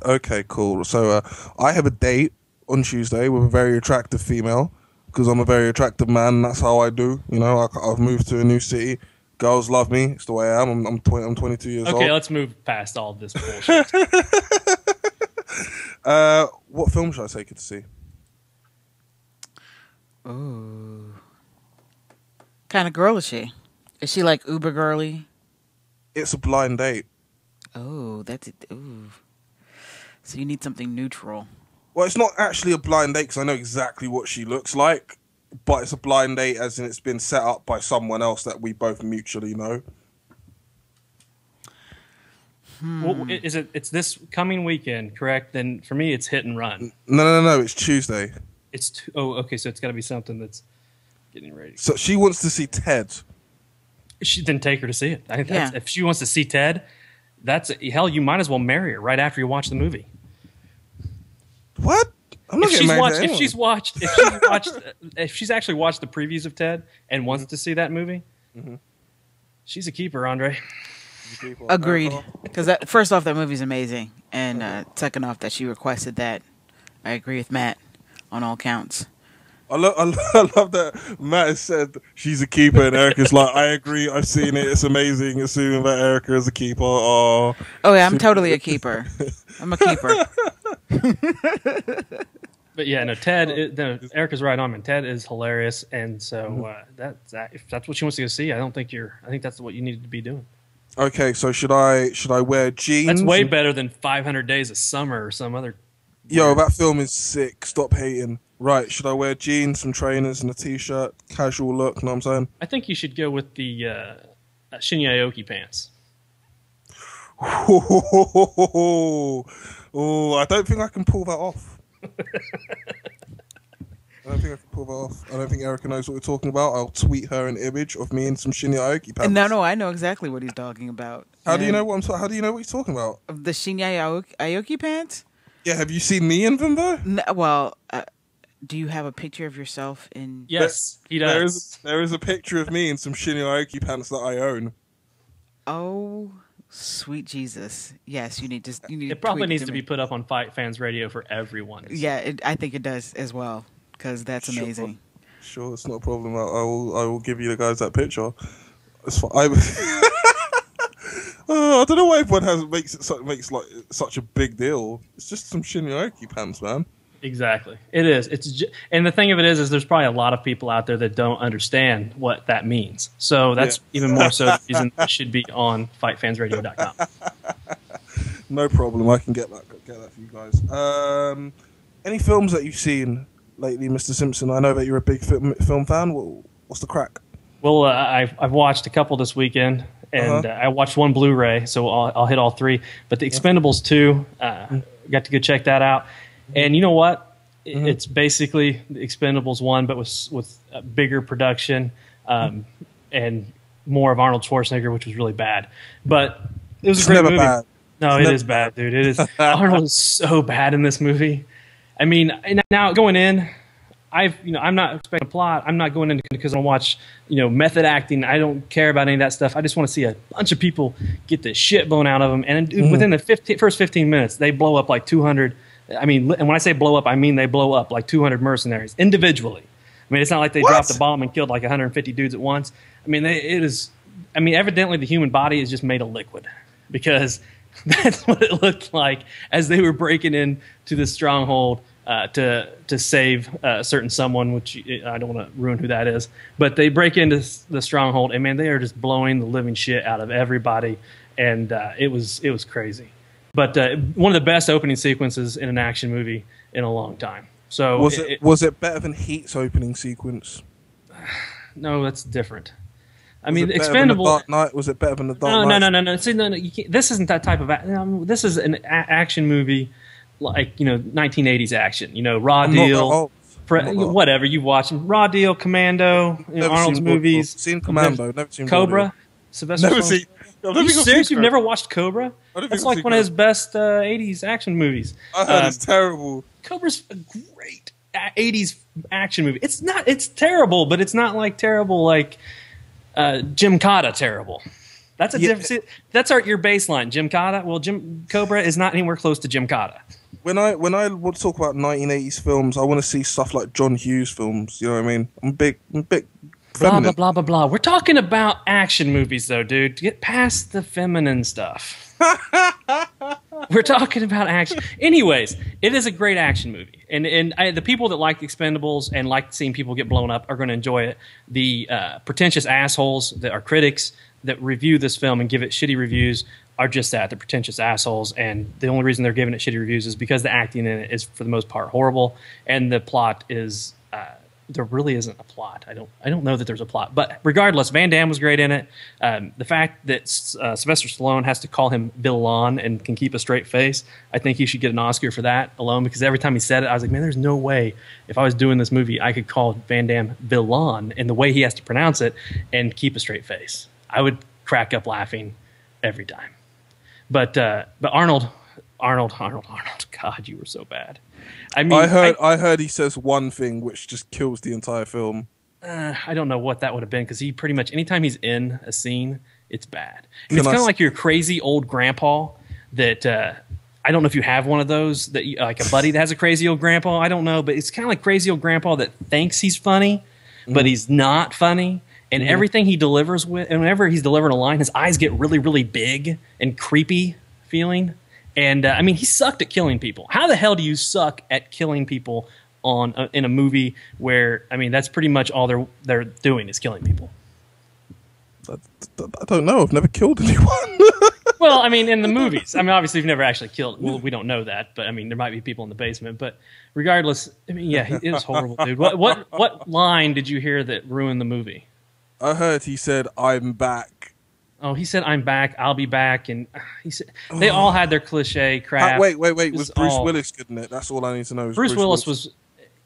C: Okay, cool. So I have a date on Tuesday with a very attractive female because I'm a very attractive man. And that's how I do. I've moved to a new city. Girls love me. It's the way I am. I'm 22 years old.
D: Okay, let's move past all of this bullshit.
C: What film should I take her to see?
E: Ooh. Kind of girl is she? Is she like uber girly?
C: It's a blind date.
E: Oh, that's it. Ooh. So you need something neutral.
C: Well, it's not actually a blind date because I know exactly what she looks like, but it's a blind date as in it's been set up by someone else that we both mutually know.
D: Well, it's this coming weekend, correct? Then for me, it's hit and run.
C: No. It's Tuesday.
D: Okay. So it's got to be something that's getting ready.
C: So she wants to see Ted.
D: She didn't take her to see it. I think if she wants to see Ted, hell. You might as well marry her right after you watch the movie.
C: What? I'm not getting married to anyone.
D: If she's actually watched the previews of Ted and wants to see that movie, she's a keeper, Andre.
E: Agreed. Because first off, that movie's amazing, and second off, that she requested that. I agree with Matt on all counts.
C: I love that Matt has said she's a keeper and Erica's like, I agree, I've seen it, it's amazing, assuming that Erica is a keeper. Oh
E: yeah, I'm totally a keeper. I'm a keeper.
D: But yeah, no, Erica's right on, man. Ted is hilarious, and so if that's what she wants to go see, I think that's what you need to be doing.
C: Okay, so should I wear jeans?
D: That's way better than 500 Days of Summer or some other.
C: Yo, that film is sick. Stop hating. Right, should I wear jeans, some trainers, and a t-shirt? Casual look, know what I'm saying?
D: I think you should go with the Shinya Aoki pants.
C: Oh, I don't think I can pull that off. I don't think Erica knows what we're talking about. I'll tweet her an image of me in some Shinya Aoki pants.
E: No, I know exactly what he's talking about.
C: How do you know what he's talking about?
E: The Shinya Aoki pants?
C: Yeah, have you seen me in them though?
E: No, well, do you have a picture of yourself in?
D: Yes, he does.
C: There is a picture of me in some Shinya Aoki pants that I own.
E: Oh, Sweet Jesus. Yes, you need to.
D: It probably needs to be put up on Fight Fans Radio for everyone.
E: Yeah, I think it does as well, because that's amazing.
C: Sure, it's not a problem. I will give you the guys that picture. It's fine. I don't know why everyone makes like such a big deal. It's just some Shinryoki pants, man.
D: Exactly, it is. And the thing of it is there's probably a lot of people out there that don't understand what that means. So that's even more so the reason it should be on FightFansRadio.com.
C: No problem. I can get that for you guys. Any films that you've seen lately, Mr. Simpson? I know that you're a big film fan. What's the crack?
D: Well, I've watched a couple this weekend, and I watched one Blu-ray, so I'll hit all three. But the Expendables 2, got to go check that out. And you know what? It's basically the Expendables 1, but with a bigger production and more of Arnold Schwarzenegger, which was really bad. But it was a great movie. Bad. No, it is bad, dude. It is. Arnold is so bad in this movie. I mean, now going in, I'm not expecting a plot. I'm not going in because I want to watch, method acting. I don't care about any of that stuff. I just want to see a bunch of people get the shit blown out of them. And within the first 15 minutes, they blow up like 200. I mean, and when I say blow up, I mean they blow up like 200 mercenaries individually. I mean, it's not like they dropped a bomb and killed like 150 dudes at once. I mean, evidently the human body is just made of liquid, because that's what it looked like as they were breaking into the stronghold to save a certain someone, which I don't want to ruin who that is. But they break into the stronghold, and man, they are just blowing the living shit out of everybody, and it was crazy. But one of the best opening sequences in an action movie in a long time. So
C: was it better than Heat's opening sequence?
D: No, that's different. I
C: Was
D: mean,
C: it better
D: Expendable.
C: than the Dark Knight? Was it better than the Dark Knight?
D: No. See, no, you can't, this isn't that type of. This is an action movie, like 1980s action. Raw Deal. Whatever you've watched, Raw Deal, Commando, Arnold's movies.
C: Seen Commando, never seen
D: Cobra. Sylvester
C: Never
D: Stallone.
C: seen.
D: Are you serious? You've never watched Cobra? That's like one of his best 80s action movies.
C: I heard it's terrible.
D: Cobra's a great 80s action movie. It's not. It's terrible, but it's not like terrible like Jim Cotta terrible. That's a different. That's your baseline. Jim Cotta. Well, Cobra is not anywhere close to Jim Cotta.
C: When I want to talk about 1980s films, I want to see stuff like John Hughes films. You know what I mean? I'm big.
D: Blah, blah, blah, blah, blah. We're talking about action movies, though, dude. Get past the feminine stuff. We're talking about action. Anyways, it is a great action movie. And the people that like Expendables and like seeing people get blown up are going to enjoy it. The pretentious assholes that are critics that review this film and give it shitty reviews are just that. They're pretentious assholes. And the only reason they're giving it shitty reviews is because the acting in it is, for the most part, horrible. And the plot is... there really isn't a plot. I don't know that there's a plot. But regardless, Van Damme was great in it. The fact that Sylvester Stallone has to call him Villain and can keep a straight face, I think he should get an Oscar for that alone, because every time he said it, I was like, man, there's no way if I was doing this movie I could call Van Damme Villain and the way he has to pronounce it and keep a straight face. I would crack up laughing every time. But Arnold, God, you were so bad. I mean,
C: I heard he says one thing which just kills the entire film.
D: I don't know what that would have been, because he pretty much anytime he's in a scene, it's bad. And it's kind of like your crazy old grandpa that I don't know if you have one of those that like a buddy that has a crazy old grandpa. I don't know, but it's kind of like crazy old grandpa that thinks he's funny, but he's not funny. And everything he delivers with, and whenever he's delivering a line, his eyes get really, really big and creepy feeling. And I mean, he sucked at killing people. How the hell do you suck at killing people in a movie where, I mean, that's pretty much all they're doing is killing people?
C: I don't know. I've never killed anyone.
D: Well, I mean, in the movies. I mean, obviously, you've never actually killed. Well, we don't know that, but I mean, there might be people in the basement. But regardless, I mean, yeah, it was horrible, dude. What line did you hear that ruined the movie?
C: I heard he said, "I'm back."
D: Oh, he said, "I'm back. I'll be back," and he said they all had their cliche crap.
C: Wait. Was Bruce Willis good in it? That's all I need to know.
D: Bruce Willis was.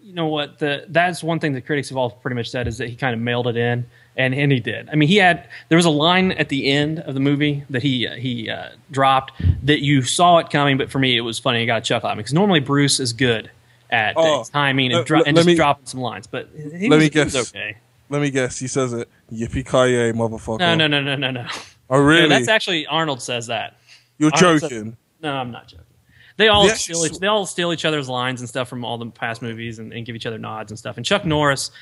D: You know what? That's one thing the critics have all pretty much said is that he kind of mailed it in, and he did. I mean, there was a line at the end of the movie that he dropped that you saw it coming, but for me it was funny. I got a chuckle out of it because normally Bruce is good at timing and just dropping some lines, but he was okay.
C: Let me guess. He says it. Yippee-ki-yay, motherfucker.
D: No.
C: Oh, really?
D: No, that's actually Arnold says that.
C: You're
D: Arnold
C: joking.
D: No, I'm not joking. They all
C: Yes.
D: they all steal each other's lines and stuff from all the past movies and give each other nods and stuff. And Chuck Norris,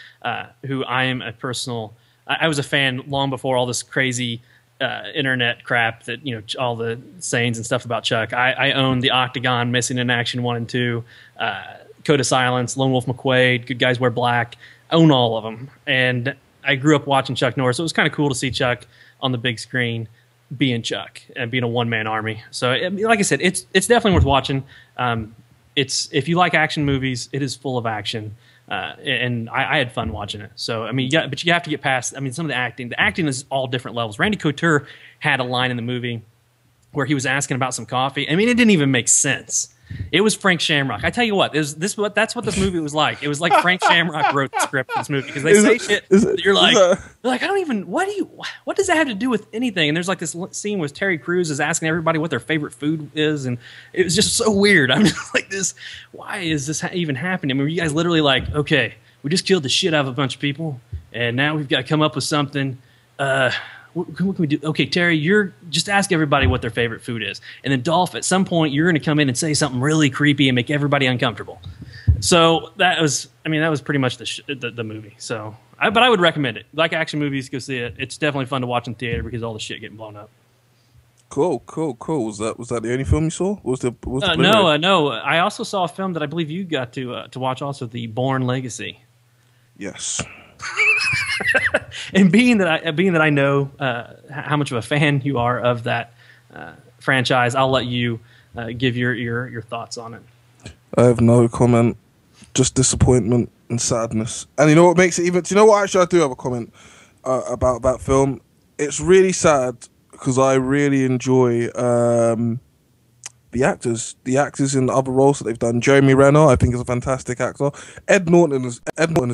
D: who I am a personal, I was a fan long before all this crazy internet crap that all the sayings and stuff about Chuck. I own The Octagon, Missing in Action 1 and 2, Code of Silence, Lone Wolf McQuade, Good Guys Wear Black. I own all of them, and I grew up watching Chuck Norris. So it was kind of cool to see Chuck on the big screen, being Chuck and being a one-man army. So like I said, it's definitely worth watching. It's if you like action movies, it is full of action, and I had fun watching it. So I mean, but you have to get past. I mean, some of the acting is all different levels. Randy Couture had a line in the movie where he was asking about some coffee. I mean, it didn't even make sense. It was Frank Shamrock. I tell you what, that's what this movie was like. It was like Frank Shamrock wrote the script for this movie because they say shit. You're like, I don't even. What does that have to do with anything? And there's like this scene where Terry Crews is asking everybody what their favorite food is, and it was just so weird. I'm just like, this. Why is this even happening? I mean, you guys literally like, okay, we just killed the shit out of a bunch of people, and now we've got to come up with something. What can we do? Okay, Terry, you're just ask everybody what their favorite food is. And then Dolph, at some point, you're going to come in and say something really creepy and make everybody uncomfortable. So that was pretty much the movie. So, but I would recommend it. Like action movies, go see it. It's definitely fun to watch in theater because all the shit getting blown up.
C: Cool. Was that the only film you saw?
D: No. I also saw a film that I believe you got to watch also, The Bourne Legacy.
C: Yes.
D: And being that I know how much of a fan you are of that franchise, I'll let you give your thoughts on it.
C: I have no comment, just disappointment and sadness. And you know what makes it even? Do you know what? Actually, I do have a comment about that film. It's really sad because I really enjoy the actors in other roles that they've done. Jeremy Renner, I think, is a fantastic actor. Ed Norton is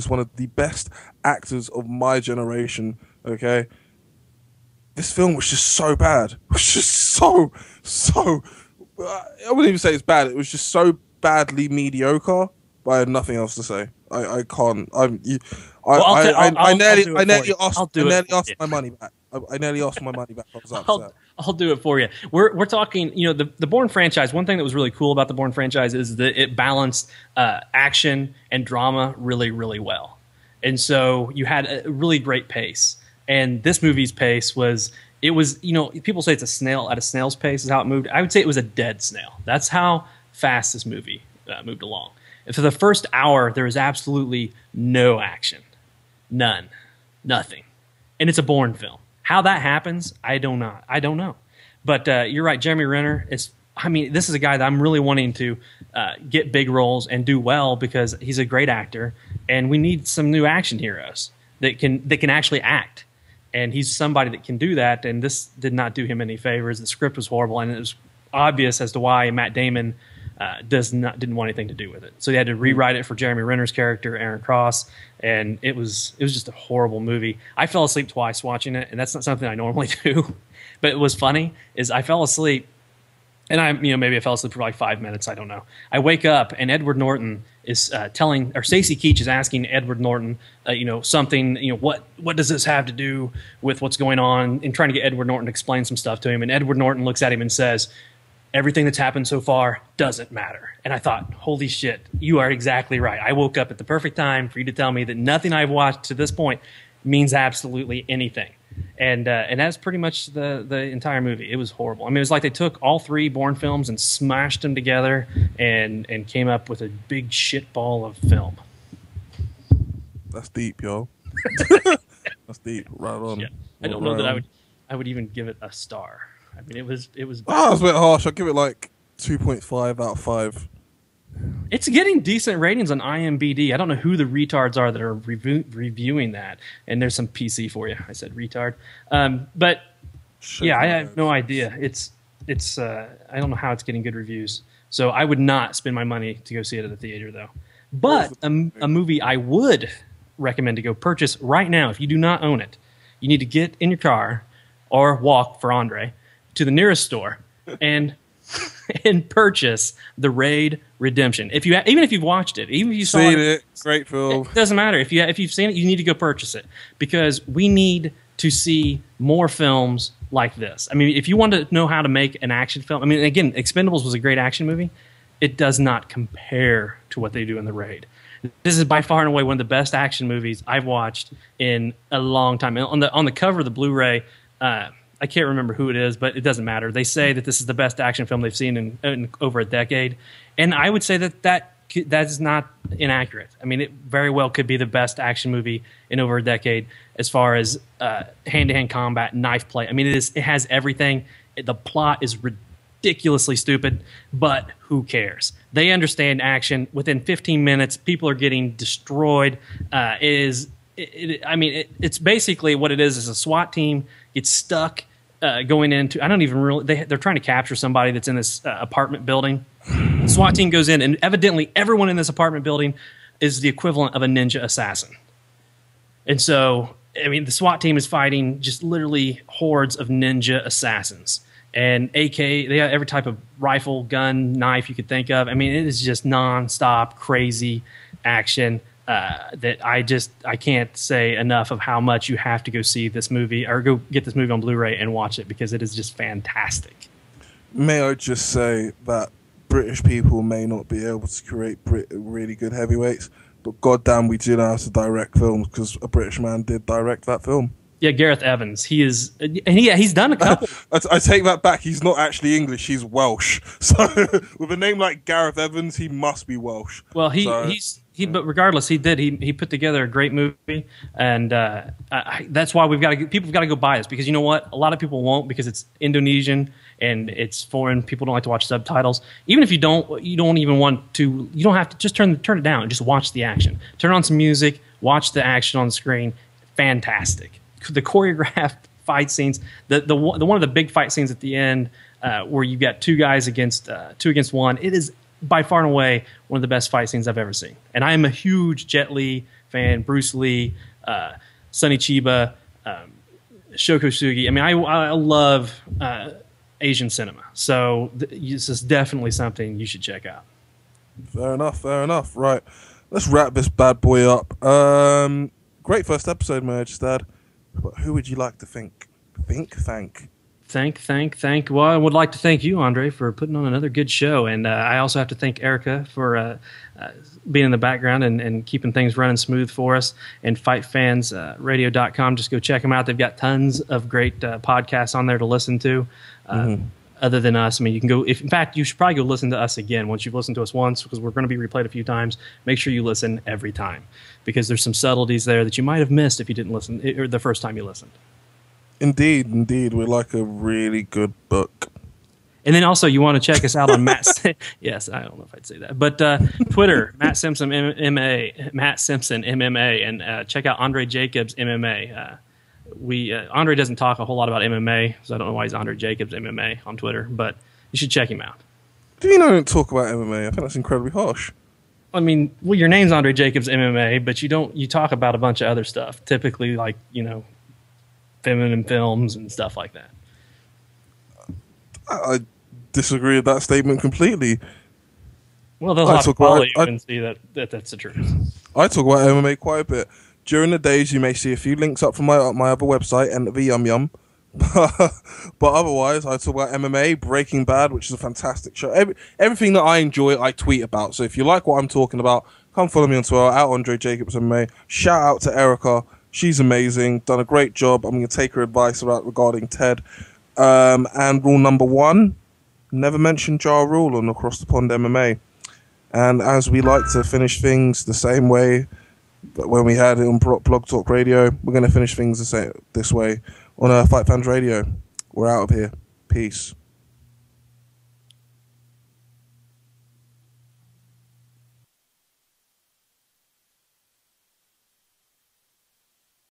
C: one of the best actors of my generation. Okay, this film was just so bad. It was just so. I wouldn't even say it's bad. It was just so badly mediocre. But I had nothing else to say. I can't. I nearly asked my money back. I nearly asked my money back. I was upset.
D: I'll do it for you. We're talking, the Bourne franchise. One thing that was really cool about the Bourne franchise is that it balanced action and drama really, really well. And so you had a really great pace. And this movie's pace was people say it's a snail at a snail's pace is how it moved. I would say it was a dead snail. That's how fast this movie moved along. And for the first hour, there was absolutely no action, nothing, and it's a Bourne film. How that happens, I don't know. But you're right, Jeremy Renner is. I mean, this is a guy that I'm really wanting to get big roles and do well because he's a great actor, and we need some new action heroes that can actually act. And he's somebody that can do that. And this did not do him any favors. The script was horrible, and it was obvious as to why Matt Damon didn't want anything to do with it. So they had to rewrite it for Jeremy Renner's character, Aaron Cross, and it was just a horrible movie. I fell asleep twice watching it, and that's not something I normally do. But it was funny is I fell asleep, and maybe I fell asleep for like 5 minutes. I don't know. I wake up, and Edward Norton is Stacey Keach is asking Edward Norton, something. What does this have to do with what's going on? And trying to get Edward Norton to explain some stuff to him. And Edward Norton looks at him and says, everything that's happened so far doesn't matter. And I thought, holy shit, you are exactly right. I woke up at the perfect time for you to tell me that nothing I've watched to this point means absolutely anything. And that's pretty much the entire movie. It was horrible. I mean, it was like they took all three Bourne films and smashed them together and came up with a big shit ball of film.
C: That's deep, yo. That's deep. Right on.
D: Yeah. I don't know that I would even give it a star. I mean, it was bad.
C: Oh, it's a bit harsh. I'll give it like 2.5 out of 5.
D: It's getting decent ratings on IMDb. I don't know who the retards are that are reviewing that. And there's some PC for you. I said retard. But yeah, I have no idea. It's I don't know how it's getting good reviews. So I would not spend my money to go see it at the theater, though. But a movie I would recommend to go purchase right now, if you do not own it, you need to get in your car or walk for Andre to the nearest store and purchase The Raid Redemption. Even if you've watched it, even if you've seen it,
C: great film.
D: It doesn't matter if you've seen it. You need to go purchase it because we need to see more films like this. I mean, if you want to know how to make an action film, I mean, again, Expendables was a great action movie. It does not compare to what they do in The Raid. This is by far and away one of the best action movies I've watched in a long time. And on the cover of the Blu-ray, I can't remember who it is, but it doesn't matter. They say that this is the best action film they've seen in over a decade, and I would say that is not inaccurate. I mean, it very well could be the best action movie in over a decade as far as hand-to-hand combat, knife play. I mean, it has everything. The plot is ridiculously stupid, but who cares? They understand action. Within 15 minutes, people are getting destroyed. It's basically what it is a SWAT team gets stuck going into, I don't even really, they're trying to capture somebody that's in this apartment building. The SWAT team goes in, and evidently everyone in this apartment building is the equivalent of a ninja assassin. And so, I mean, the SWAT team is fighting just literally hordes of ninja assassins. And AK, they have every type of rifle, gun, knife you could think of. I mean, it is just nonstop crazy action that I can't say enough of how much you have to go see this movie or go get this movie on Blu-ray and watch it because it is just fantastic.
C: May I just say that British people may not be able to create really good heavyweights, but goddamn, we do know how to direct films because a British man did direct that film.
D: Yeah, Gareth Evans. He's done a couple.
C: I take that back. He's not actually English. He's Welsh. So with a name like Gareth Evans, he must be Welsh.
D: Well, but regardless, he put together a great movie, and that's why people have got to go buy this because you know what? A lot of people won't because it's Indonesian and it's foreign. People don't like to watch subtitles. Even if you don't even want to. You don't have to just turn it down and just watch the action. Turn on some music. Watch the action on the screen. Fantastic. The choreographed fight scenes, the one of the big fight scenes at the end where you got two against one. It is by far and away one of the best fight scenes I've ever seen. And I am a huge Jet Li fan, Bruce Lee, Sonny Chiba, Shoko Sugi. I mean, I love Asian cinema, so this is definitely something you should check out.
C: Fair enough. Right, let's wrap this bad boy up. Great first episode, may I just add. But who would you like to thank?
D: Thank. Well, I would like to thank you, Andre, for putting on another good show. And I also have to thank Erica for being in the background and keeping things running smooth for us. And FightFansRadio.com. Just go check them out. They've got tons of great podcasts on there to listen to. Other than us, I mean, you can go. In fact, you should probably go listen to us again once you've listened to us once, because we're going to be replayed a few times. Make sure you listen every time, because there's some subtleties there that you might have missed if you didn't listen or the first time you listened.
C: Indeed, we're like a really good book.
D: And then also, you want to check us out on Matt. Yes, I don't know if I'd say that, but Twitter, Matt Simpson MMA, and check out Andre Jacobs MMA. Andre doesn't talk a whole lot about MMA, so I don't know why he's Andre Jacobs MMA on Twitter, but you should check him out.
C: Do you know I don't talk about MMA? I think that's incredibly harsh.
D: I mean, well, your name's Andre Jacobs MMA, but you talk about a bunch of other stuff, typically like, feminine films and stuff like that.
C: I disagree with that statement completely.
D: Well, there's a lot of people you can see that's the truth.
C: I talk about MMA quite a bit. During the days, you may see a few links up from my other website, Enter the Yum Yum. But otherwise, I talk about MMA, Breaking Bad, which is a fantastic show. Everything that I enjoy, I tweet about. So if you like what I'm talking about, come follow me on Twitter, @Andre Jacobs MMA. Shout out to Erica. She's amazing. Done a great job. I'm going to take her advice regarding Ted. And rule number 1, never mention Ja Rule on Across the Pond MMA. And as we like to finish things the same way, but when we had it on Blog Talk Radio, we're going to finish things this way on Fight Fans Radio. We're out of here. Peace.